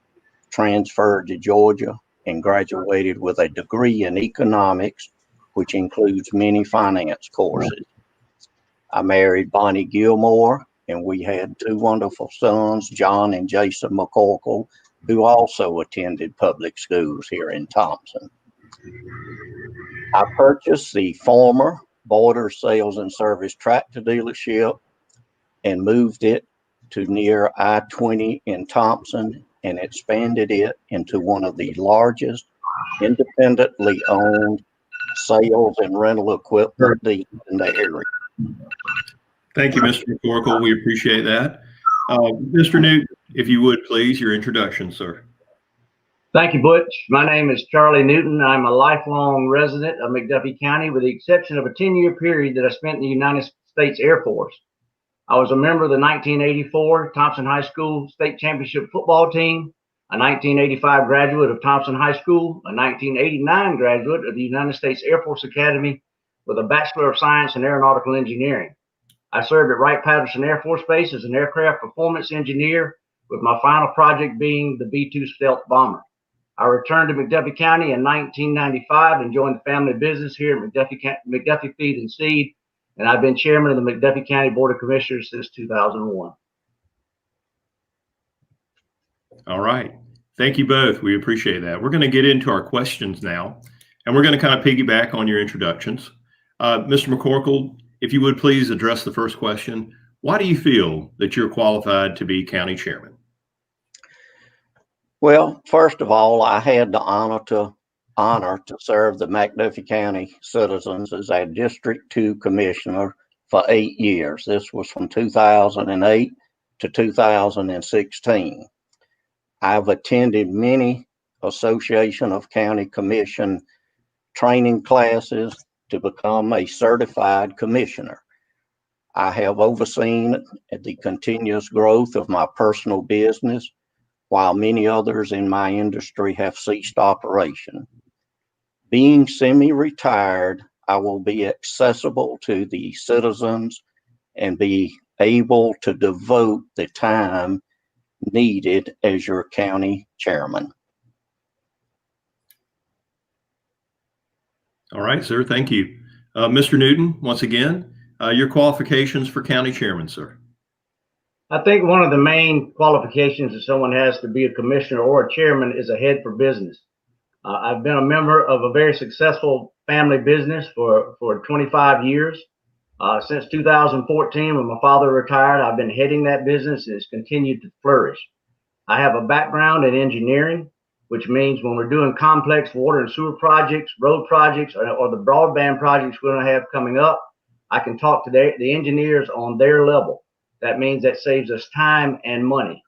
transferred to Georgia, and graduated with a degree in economics, which includes many finance courses. I married Bonnie Gilmore, and we had 2 wonderful sons, John and Jason McCorkle, who also attended public schools here in Thompson. I purchased the former Border Sales and Service tractor dealership and moved it to near I-20 in Thompson and expanded it into one of the largest independently owned sales and rental equipment dealers in the area. Thank you, Mr. McCorkle. We appreciate that. Mr. Newton, if you would, please, your introduction, sir. Thank you, Butch. My name is Charlie Newton. I'm a lifelong resident of McDuffie County, with the exception of a 10-year period that I spent in the United States Air Force. I was a member of the 1984 Thompson High School State Championship football team, a 1985 graduate of Thompson High School, a 1989 graduate of the United States Air Force Academy with a Bachelor of Science in Aeronautical Engineering. I served at Wright-Patterson Air Force Base as an aircraft performance engineer, with my final project being the B-2 stealth bomber. I returned to McDuffie County in 1995 and joined the family business here at McDuffie Feed and Seed, and I've been chairman of the McDuffie County Board of Commissioners since 2001. All right. Thank you both. We appreciate that. We're going to get into our questions now, and we're going to kind of piggyback on your introductions. Mr. McCorkle, if you would please address the first question. Why do you feel that you're qualified to be county chairman? Well, first of all, I had the honor to serve the McDuffie County citizens as a District 2 commissioner for 8 years. This was from 2008 to 2016. I've attended many Association of County Commission training classes to become a certified commissioner. I have overseen the continuous growth of my personal business, while many others in my industry have ceased operation. Being semi-retired, I will be accessible to the citizens and be able to devote the time needed as your county chairman. All right, sir. Thank you. Mr. Newton, once again, your qualifications for county chairman, sir. I think one of the main qualifications that someone has to be a commissioner or a chairman is a head for business. I've been a member of a very successful family business for 25 years. Since 2014, when my father retired, I've been heading that business and it's continued to flourish. I have a background in engineering, which means when we're doing complex water and sewer projects, road projects, or the broadband projects we're going to have coming up, I can talk to the engineers on their level. That means that saves us time and money.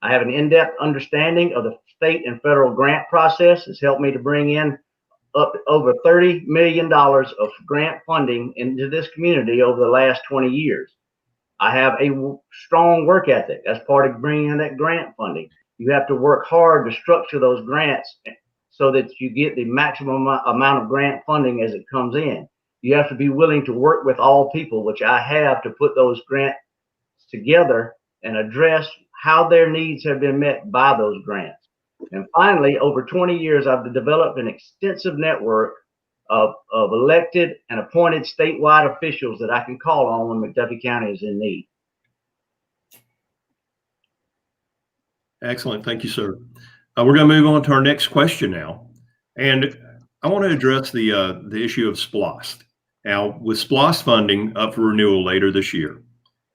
I have an in-depth understanding of the state and federal grant process. It's helped me to bring in up over $30 million of grant funding into this community over the last 20 years. I have a strong work ethic. That's part of bringing in that grant funding. You have to work hard to structure those grants so that you get the maximum amount of grant funding as it comes in. You have to be willing to work with all people, which I have, to put those grants together and address how their needs have been met by those grants. And finally, over 20 years, I've developed an extensive network of elected and appointed statewide officials that I can call on when McDuffie County is in need. Excellent. Thank you, sir. We're going to move on to our next question now. And I want to address the issue of SPLOST. Now, with SPLOST funding up for renewal later this year,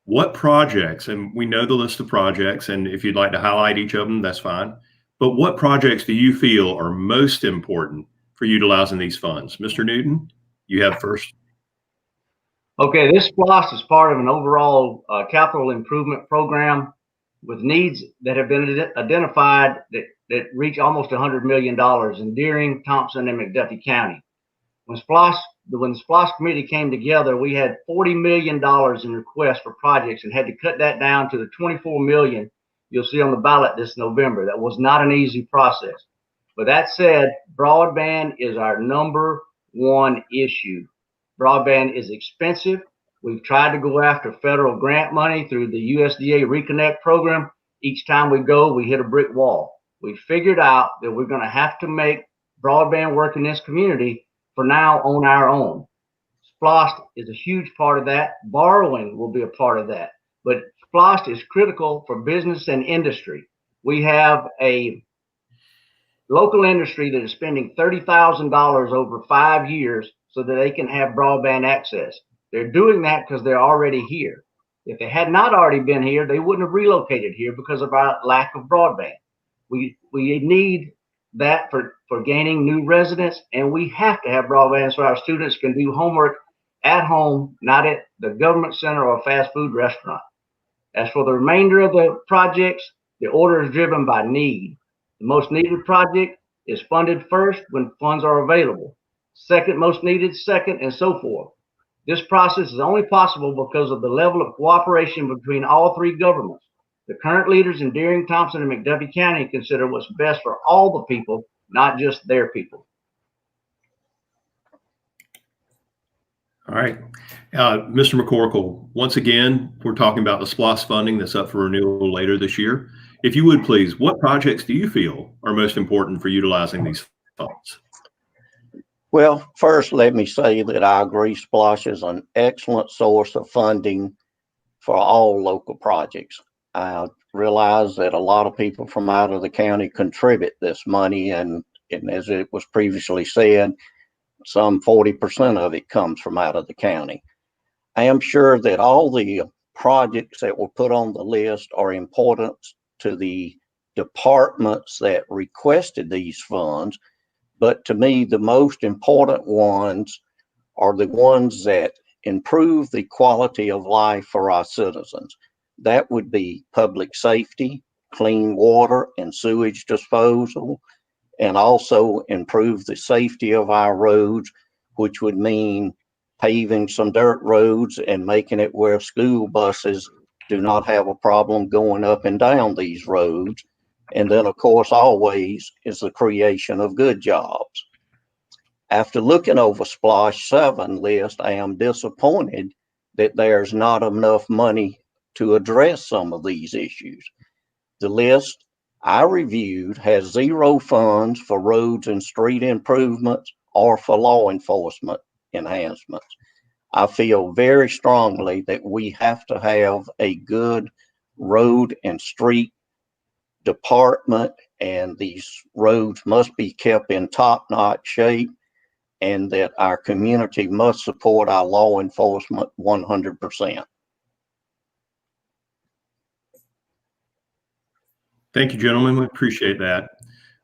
what projects, and we know the list of projects, and if you'd like to highlight each of them, that's fine. But what projects do you feel are most important for utilizing these funds? Mr. Newton, you have first. Okay, this SPLOST is part of an overall capital improvement program with needs that have been identified that reach almost $100 million in Deering, Thomson, and McDuffie County. When the SPLOST committee came together, we had $40 million in requests for projects and had to cut that down to the $24 million you'll see on the ballot this November. That was not an easy process. But that said, broadband is our number one issue. Broadband is expensive. We've tried to go after federal grant money through the USDA Reconnect program. Each time we go, we hit a brick wall. We figured out that we're going to have to make broadband work in this community for now on our own. SPLOST is a huge part of that. Borrowing will be a part of that. But SPLOST is critical for business and industry. We have a local industry that is spending $30,000 over 5 years so that they can have broadband access. They're doing that because they're already here. If they had not already been here, they wouldn't have relocated here because of our lack of broadband. We need that for gaining new residents, and we have to have broadband so our students can do homework at home, not at the government center or a fast food restaurant. As for the remainder of the projects, the order is driven by need. The most needed project is funded first when funds are available. Second most needed second, and so forth. This process is only possible because of the level of cooperation between all three governments. The current leaders in Deering, Thomson, and McDuffie County consider what's best for all the people, not just their people. All right. Mr. McCorkle, once again, we're talking about the SPLOST funding that's up for renewal later this year. If you would please, what projects do you feel are most important for utilizing these funds? Well, first, let me say that I agree SPLOST is an excellent source of funding for all local projects. I realize that a lot of people from out of the county contribute this money, and as it was previously said, some 40% of it comes from out of the county. I am sure that all the projects that were put on the list are important to the departments that requested these funds, but to me, the most important ones are the ones that improve the quality of life for our citizens. That would be public safety, clean water and sewage disposal, and also improve the safety of our roads, which would mean paving some dirt roads and making it where school buses do not have a problem going up and down these roads. And then, of course, always is the creation of good jobs. After looking over Splash 7 list, I am disappointed that there's not enough money to address some of these issues. The list I reviewed has zero funds for roads and street improvements or for law enforcement enhancements. I feel very strongly that we have to have a good road and street department, and these roads must be kept in top-notch shape, and that our community must support our law enforcement 100%. Thank you, gentlemen. We appreciate that.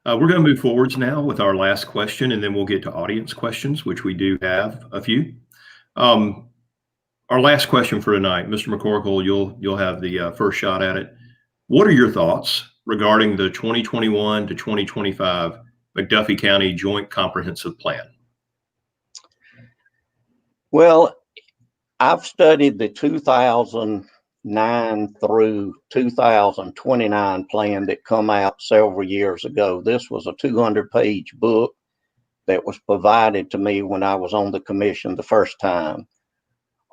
We're going to move forwards now with our last question, and then we'll get to audience questions, which we do have a few. Our last question for tonight, Mr. McCorkle, you'll have the first shot at it. What are your thoughts regarding the 2021 to 2025 McDuffie County Joint Comprehensive Plan? Well, I've studied the 2009 through 2029 plan that come out several years ago. This was a 200-page book that was provided to me when I was on the commission the first time.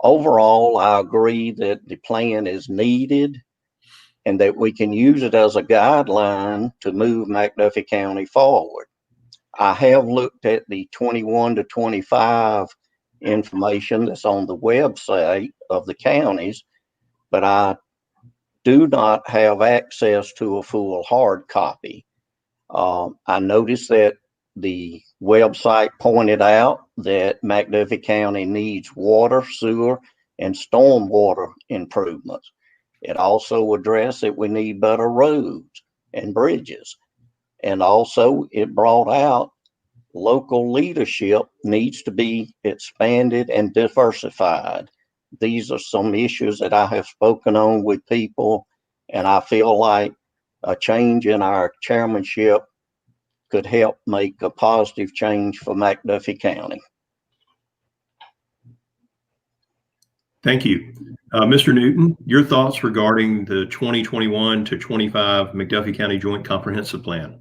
Overall, I agree that the plan is needed and that we can use it as a guideline to move McDuffie County forward. I have looked at the 21 to 25 information that's on the website of the counties, but I do not have access to a full hard copy. I noticed that the website pointed out that McDuffie County needs water, sewer, and stormwater improvements. It also addressed that we need better roads and bridges. And also it brought out local leadership needs to be expanded and diversified. These are some issues that I have spoken on with people, and I feel like a change in our chairmanship could help make a positive change for McDuffie County. Thank you. Mr. Newton, your thoughts regarding the 2021 to 25 McDuffie County Joint Comprehensive Plan?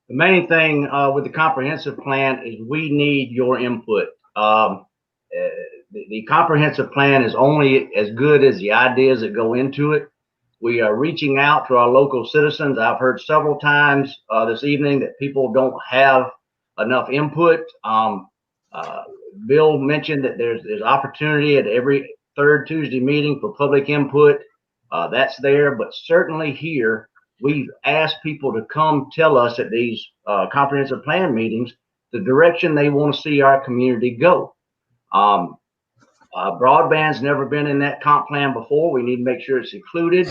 The main thing with the comprehensive plan is we need your input. The comprehensive plan is only as good as the ideas that go into it. We are reaching out to our local citizens. I've heard several times this evening that people don't have enough input. Bill mentioned that there's opportunity at every third Tuesday meeting for public input. That's there, but certainly here, we've asked people to come tell us at these comprehensive plan meetings the direction they want to see our community go. Broadband's never been in that comp plan before. We need to make sure it's included.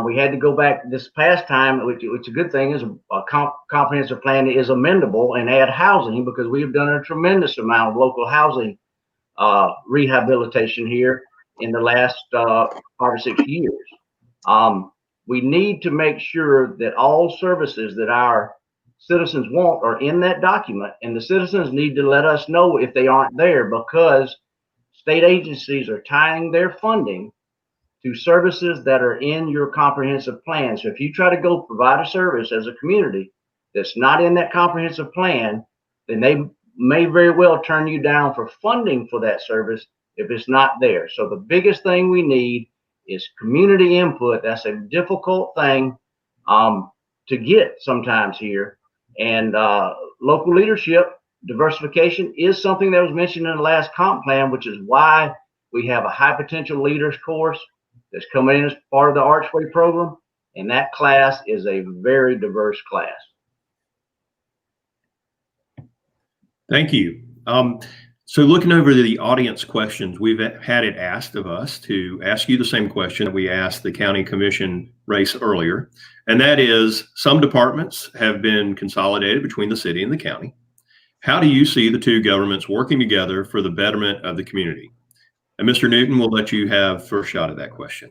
We had to go back this past time, which a good thing is a comprehensive plan is amendable and add housing, because we have done a tremendous amount of local housing rehabilitation here in the last 5 or 6 years. We need to make sure that all services that our citizens want are in that document, and the citizens need to let us know if they aren't there, because state agencies are tying their funding to services that are in your comprehensive plan. So if you try to go provide a service as a community that's not in that comprehensive plan, then they may very well turn you down for funding for that service if it's not there. So the biggest thing we need is community input. That's a difficult thing to get sometimes here. And local leadership diversification is something that was mentioned in the last comp plan, which is why we have a high potential leaders course that's coming in as part of the Archway program. And that class is a very diverse class. Thank you. So looking over the audience questions, we've had it asked of us to ask you the same question that we asked the county commission race earlier. And that is, some departments have been consolidated between the city and the county. How do you see the two governments working together for the betterment of the community? And Mr. Newton, we'll let you have first shot at that question.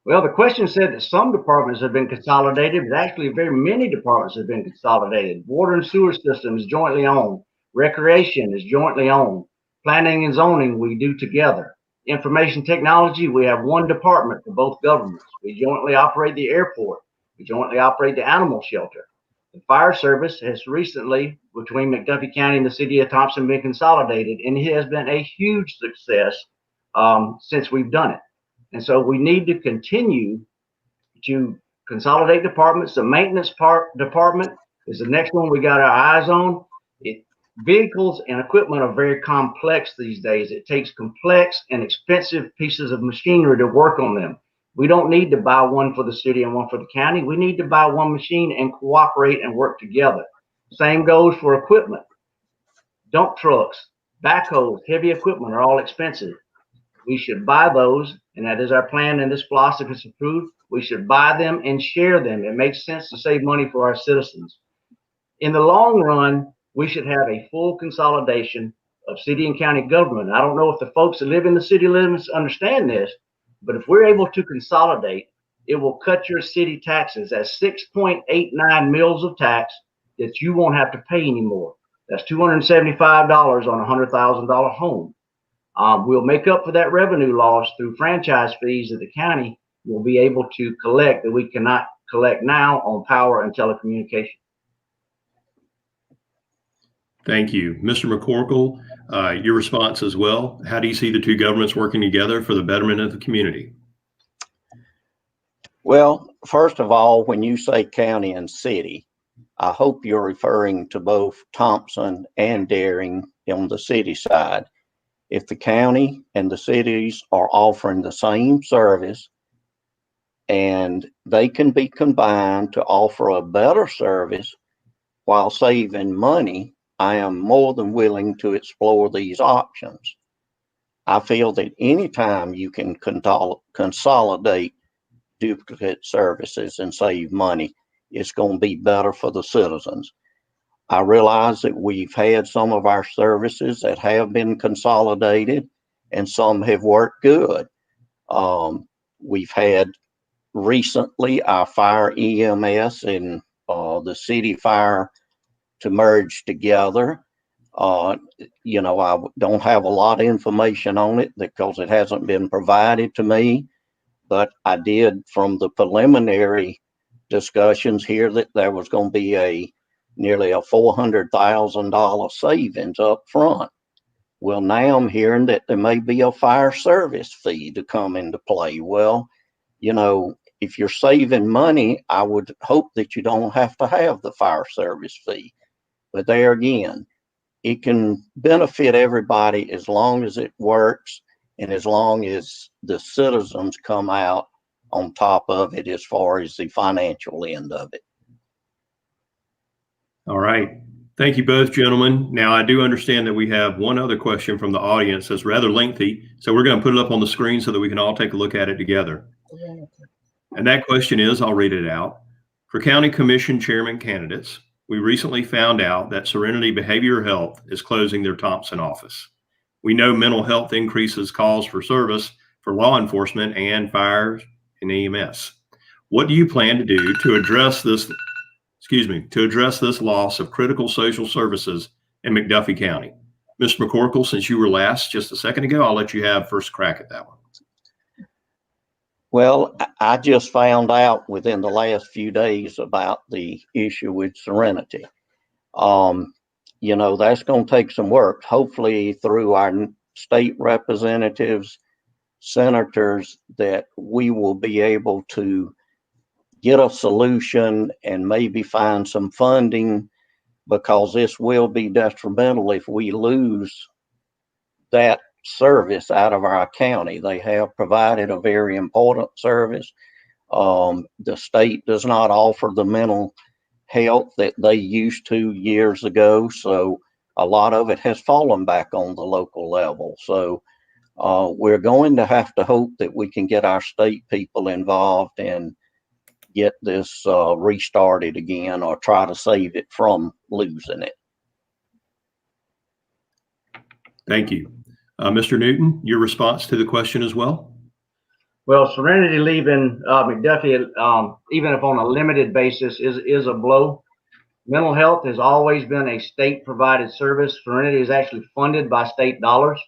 Well, the question said that some departments have been consolidated, but actually very many departments have been consolidated. Water and sewer system is jointly owned. Recreation is jointly owned. Planning and zoning we do together. Information technology, we have one department for both governments. We jointly operate the airport. We jointly operate the animal shelter. The fire service has recently, between McDuffie County and the city of Thomson, been consolidated, and it has been a huge success since we've done it. And so we need to continue to consolidate departments. The maintenance department is the next one we got our eyes on. Vehicles and equipment are very complex these days. It takes complex and expensive pieces of machinery to work on them. We don't need to buy one for the city and one for the county. We need to buy one machine and cooperate and work together. Same goes for equipment. Dump trucks, backhoes, heavy equipment are all expensive. We should buy those, and that is our plan in this philosophy if it's approved. We should buy them and share them. It makes sense to save money for our citizens. In the long run, we should have a full consolidation of city and county government. I don't know if the folks that live in the city limits understand this, but if we're able to consolidate, it will cut your city taxes at 6.89 mills of tax that you won't have to pay anymore. That's $275 on a $100,000 home. We'll make up for that revenue loss through franchise fees that the county will be able to collect that we cannot collect now on power and telecommunications. Thank you. Mr. McCorkle, your response as well. How do you see the two governments working together for the betterment of the community? Well, first of all, when you say county and city, I hope you're referring to both Thomson and Daring on the city side. If the county and the cities are offering the same service and they can be combined to offer a better service while saving money, I am more than willing to explore these options. I feel that anytime you can consolidate duplicate services and save money, it's going to be better for the citizens. I realize that we've had some of our services that have been consolidated and some have worked good. We've had recently our fire EMS and the city fire to merge together. I don't have a lot of information on it because it hasn't been provided to me, but I did from the preliminary discussions here that there was going to be nearly a $400,000 savings up front. Well, now I'm hearing that there may be a fire service fee to come into play. Well, if you're saving money, I would hope that you don't have to have the fire service fee. But there again, it can benefit everybody as long as it works and as long as the citizens come out on top of it as far as the financial end of it. All right. Thank you both, gentlemen. Now, I do understand that we have one other question from the audience that's rather lengthy, so we're going to put it up on the screen so that we can all take a look at it together. And that question is, I'll read it out. For County Commission Chairman candidates, we recently found out that Serenity Behavioral Health is closing their Thomson office. We know mental health increases calls for service for law enforcement and fire and EMS. What do you plan to do to address this loss of critical social services in McDuffie County? Mr. McCorkle, since you were last just a second ago, I'll let you have first crack at that one. Well, I just found out within the last few days about the issue with Serenity. That's going to take some work, hopefully through our state representatives, senators, that we will be able to get a solution and maybe find some funding, because this will be detrimental if we lose that service out of our county. They have provided a very important service. The state does not offer the mental health that they used to years ago. So a lot of it has fallen back on the local level. So we're going to have to hope that we can get our state people involved and get this restarted again, or try to save it from losing it. Thank you. Mr. Newton, your response to the question as well? Well, Serenity leaving McDuffie, even if on a limited basis, is a blow. Mental health has always been a state-provided service. Serenity is actually funded by state dollars.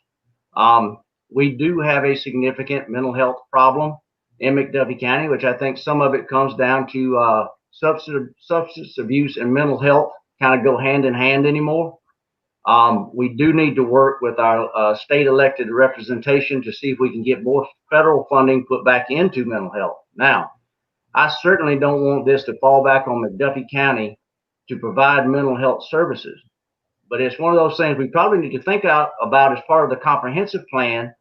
We do have a significant mental health problem in McDuffie County, which I think some of it comes down to substance abuse and mental health kind of go hand in hand anymore. We do need to work with our state elected representation to see if we can get more federal funding put back into mental health. Now, I certainly don't want this to fall back on McDuffie County to provide mental health services, but it's one of those things we probably need to think about as part of the comprehensive plan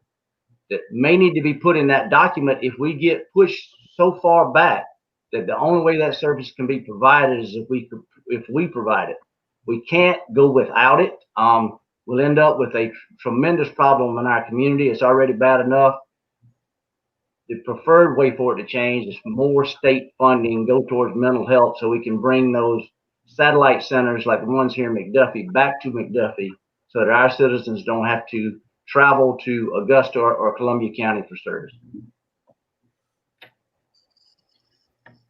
that may need to be put in that document if we get pushed so far back that the only way that service can be provided is if we provide it. We can't go without it. We'll end up with a tremendous problem in our community. It's already bad enough. The preferred way for it to change is more state funding go towards mental health, so we can bring those satellite centers like the ones here in McDuffie back to McDuffie, so that our citizens don't have to travel to Augusta or Columbia County for service.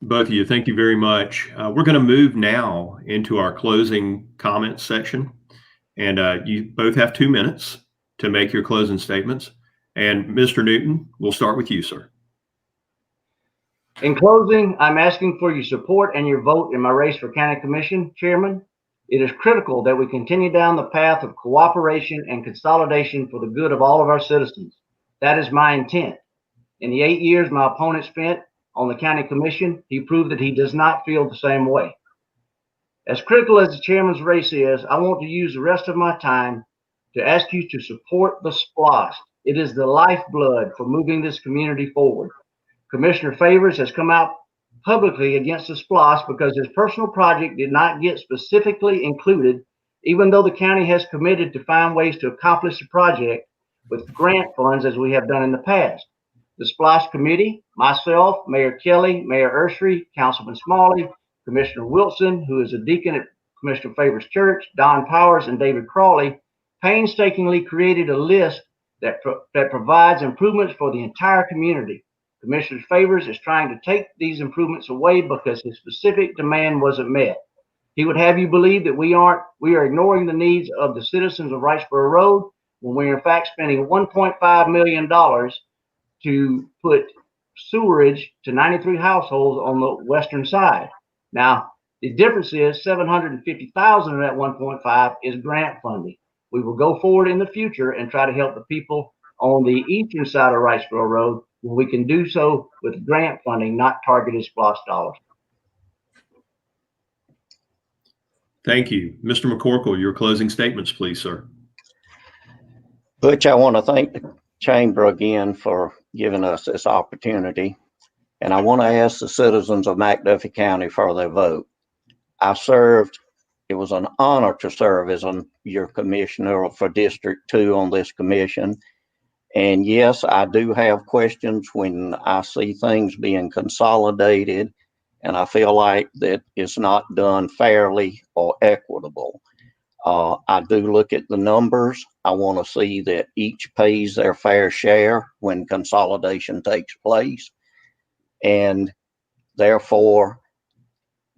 Both of you, thank you very much. We're going to move now into our closing comments section. And you both have 2 minutes to make your closing statements. And Mr. Newton, we'll start with you, sir. In closing, I'm asking for your support and your vote in my race for County Commission Chairman. It is critical that we continue down the path of cooperation and consolidation for the good of all of our citizens. That is my intent. In the 8 years my opponent spent on the County Commission, he proved that he does not feel the same way. As critical as the chairman's race is, I want to use the rest of my time to ask you to support the SPLOST. It is the lifeblood for moving this community forward. Commissioner Favors has come out publicly against the SPLOST because his personal project did not get specifically included, even though the county has committed to find ways to accomplish the project with grant funds as we have done in the past. The SPLOST committee, myself, Mayor Kelly, Mayor Urshrey, Councilman Smalley, Commissioner Wilson, who is a deacon at Commissioner Favors Church, Don Powers, and David Crawley, painstakingly created a list that provides improvements for the entire community. Commissioner Favors is trying to take these improvements away because his specific demand wasn't met. He would have you believe that we are ignoring the needs of the citizens of Wrightsboro Road when we're in fact spending $1.5 million to put sewerage to 93 households on the western side. Now, the difference is $750,000 of that 1.5 is grant funding. We will go forward in the future and try to help the people on the eastern side of Wrightsboro Road when we can do so with grant funding, not targeted SPLOST dollars. Thank you. Mr. McCorkle, your closing statements, please, sir. Butch, I want to thank the Chamber again for giving us this opportunity. And I want to ask the citizens of McDuffie County for their vote. It was an honor to serve as your commissioner for District 2 on this commission. And yes, I do have questions when I see things being consolidated, and I feel like that it's not done fairly or equitable. I do look at the numbers. I want to see that each pays their fair share when consolidation takes place. And therefore,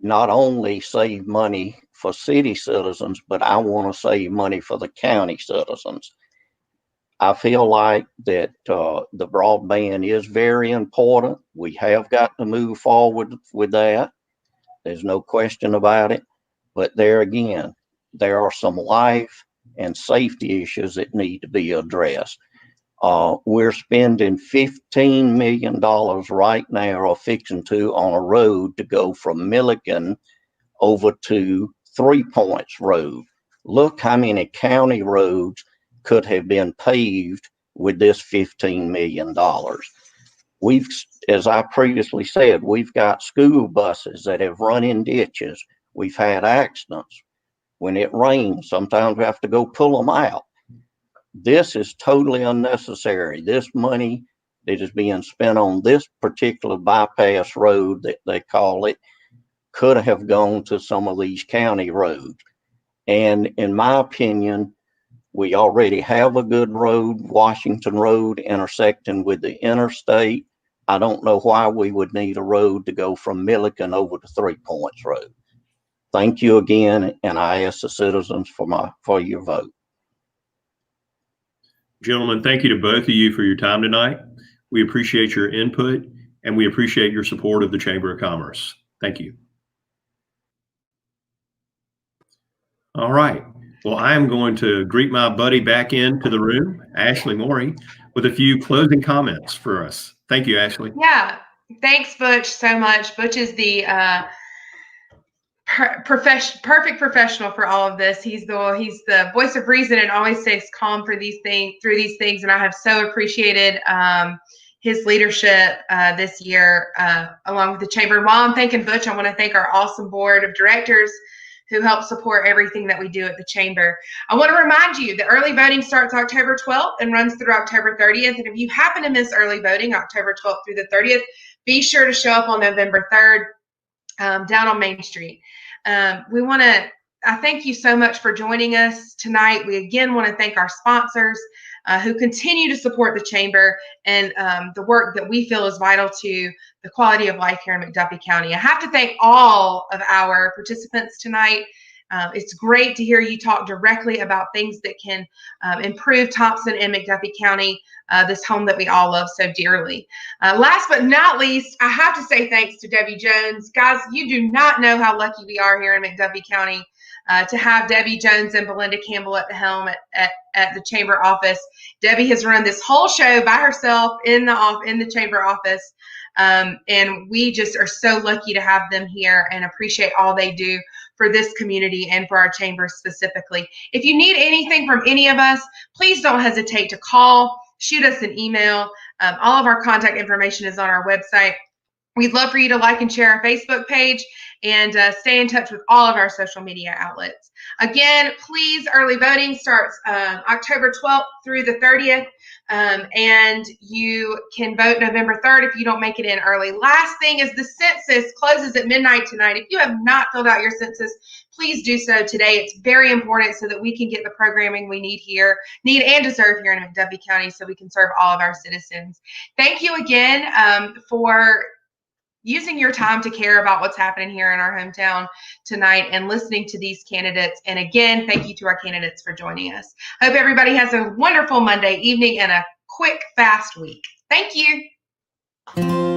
not only save money for city citizens, but I want to save money for the county citizens. I feel like that the broadband is very important. We have got to move forward with that. There's no question about it. But there again, there are some life and safety issues that need to be addressed. We're spending $15 million right now, or fixing to, on a road to go from Milligan over to 3 Points Road. Look how many county roads could have been paved with this $15 million. We've, as I previously said, we've got school buses that have run in ditches. We've had accidents. When it rains, sometimes we have to go pull them out. This is totally unnecessary. This money that is being spent on this particular bypass road that they call it could have gone to some of these county roads. And in my opinion, we already have a good road, Washington Road, intersecting with the interstate. I don't know why we would need a road to go from Milliken over to 3 Points Road. Thank you again, and I ask the citizens for your vote. Gentlemen, thank you to both of you for your time tonight. We appreciate your input, and we appreciate your support of the Chamber of Commerce. Thank you. All right. Well, I am going to greet my buddy back into the room, Ashley Morey, with a few closing comments for us. Thank you, Ashley. Yeah. Thanks, Butch, so much. Butch is the perfect professional for all of this. He's the voice of reason and always stays calm for these things. And I have so appreciated his leadership this year, along with the Chamber. While I'm thanking Butch, I want to thank our awesome board of directors who help support everything that we do at the Chamber. I want to remind you that early voting starts October 12th and runs through October 30th. And if you happen to miss early voting, October 12th through the 30th, be sure to show up on November 3rd down on Main Street. I thank you so much for joining us tonight. We again want to thank our sponsors who continue to support the Chamber and the work that we feel is vital to the quality of life here in McDuffie County. I have to thank all of our participants tonight. It's great to hear you talk directly about things that can improve Thomson and McDuffie County, this home that we all love so dearly. Last but not least, I have to say thanks to Debbie Jones. Guys, you do not know how lucky we are here in McDuffie County to have Debbie Jones and Belinda Campbell at the helm at the Chamber office. Debbie has run this whole show by herself in the Chamber office. And we just are so lucky to have them here and appreciate all they do for this community and for our Chamber specifically. If you need anything from any of us, please don't hesitate to call, shoot us an email. All of our contact information is on our website. We'd love for you to like and share our Facebook page and stay in touch with all of our social media outlets. Again, please, early voting starts October 12th through the 30th, and you can vote November 3rd if you don't make it in early. Last thing is the census closes at midnight tonight. If you have not filled out your census, please do so today. It's very important so that we can get the programming we need and deserve here in McDuffie County so we can serve all of our citizens. Thank you again for using your time to care about what's happening here in our hometown tonight and listening to these candidates. And again, thank you to our candidates for joining us. Hope everybody has a wonderful Monday evening and a quick, fast week. Thank you.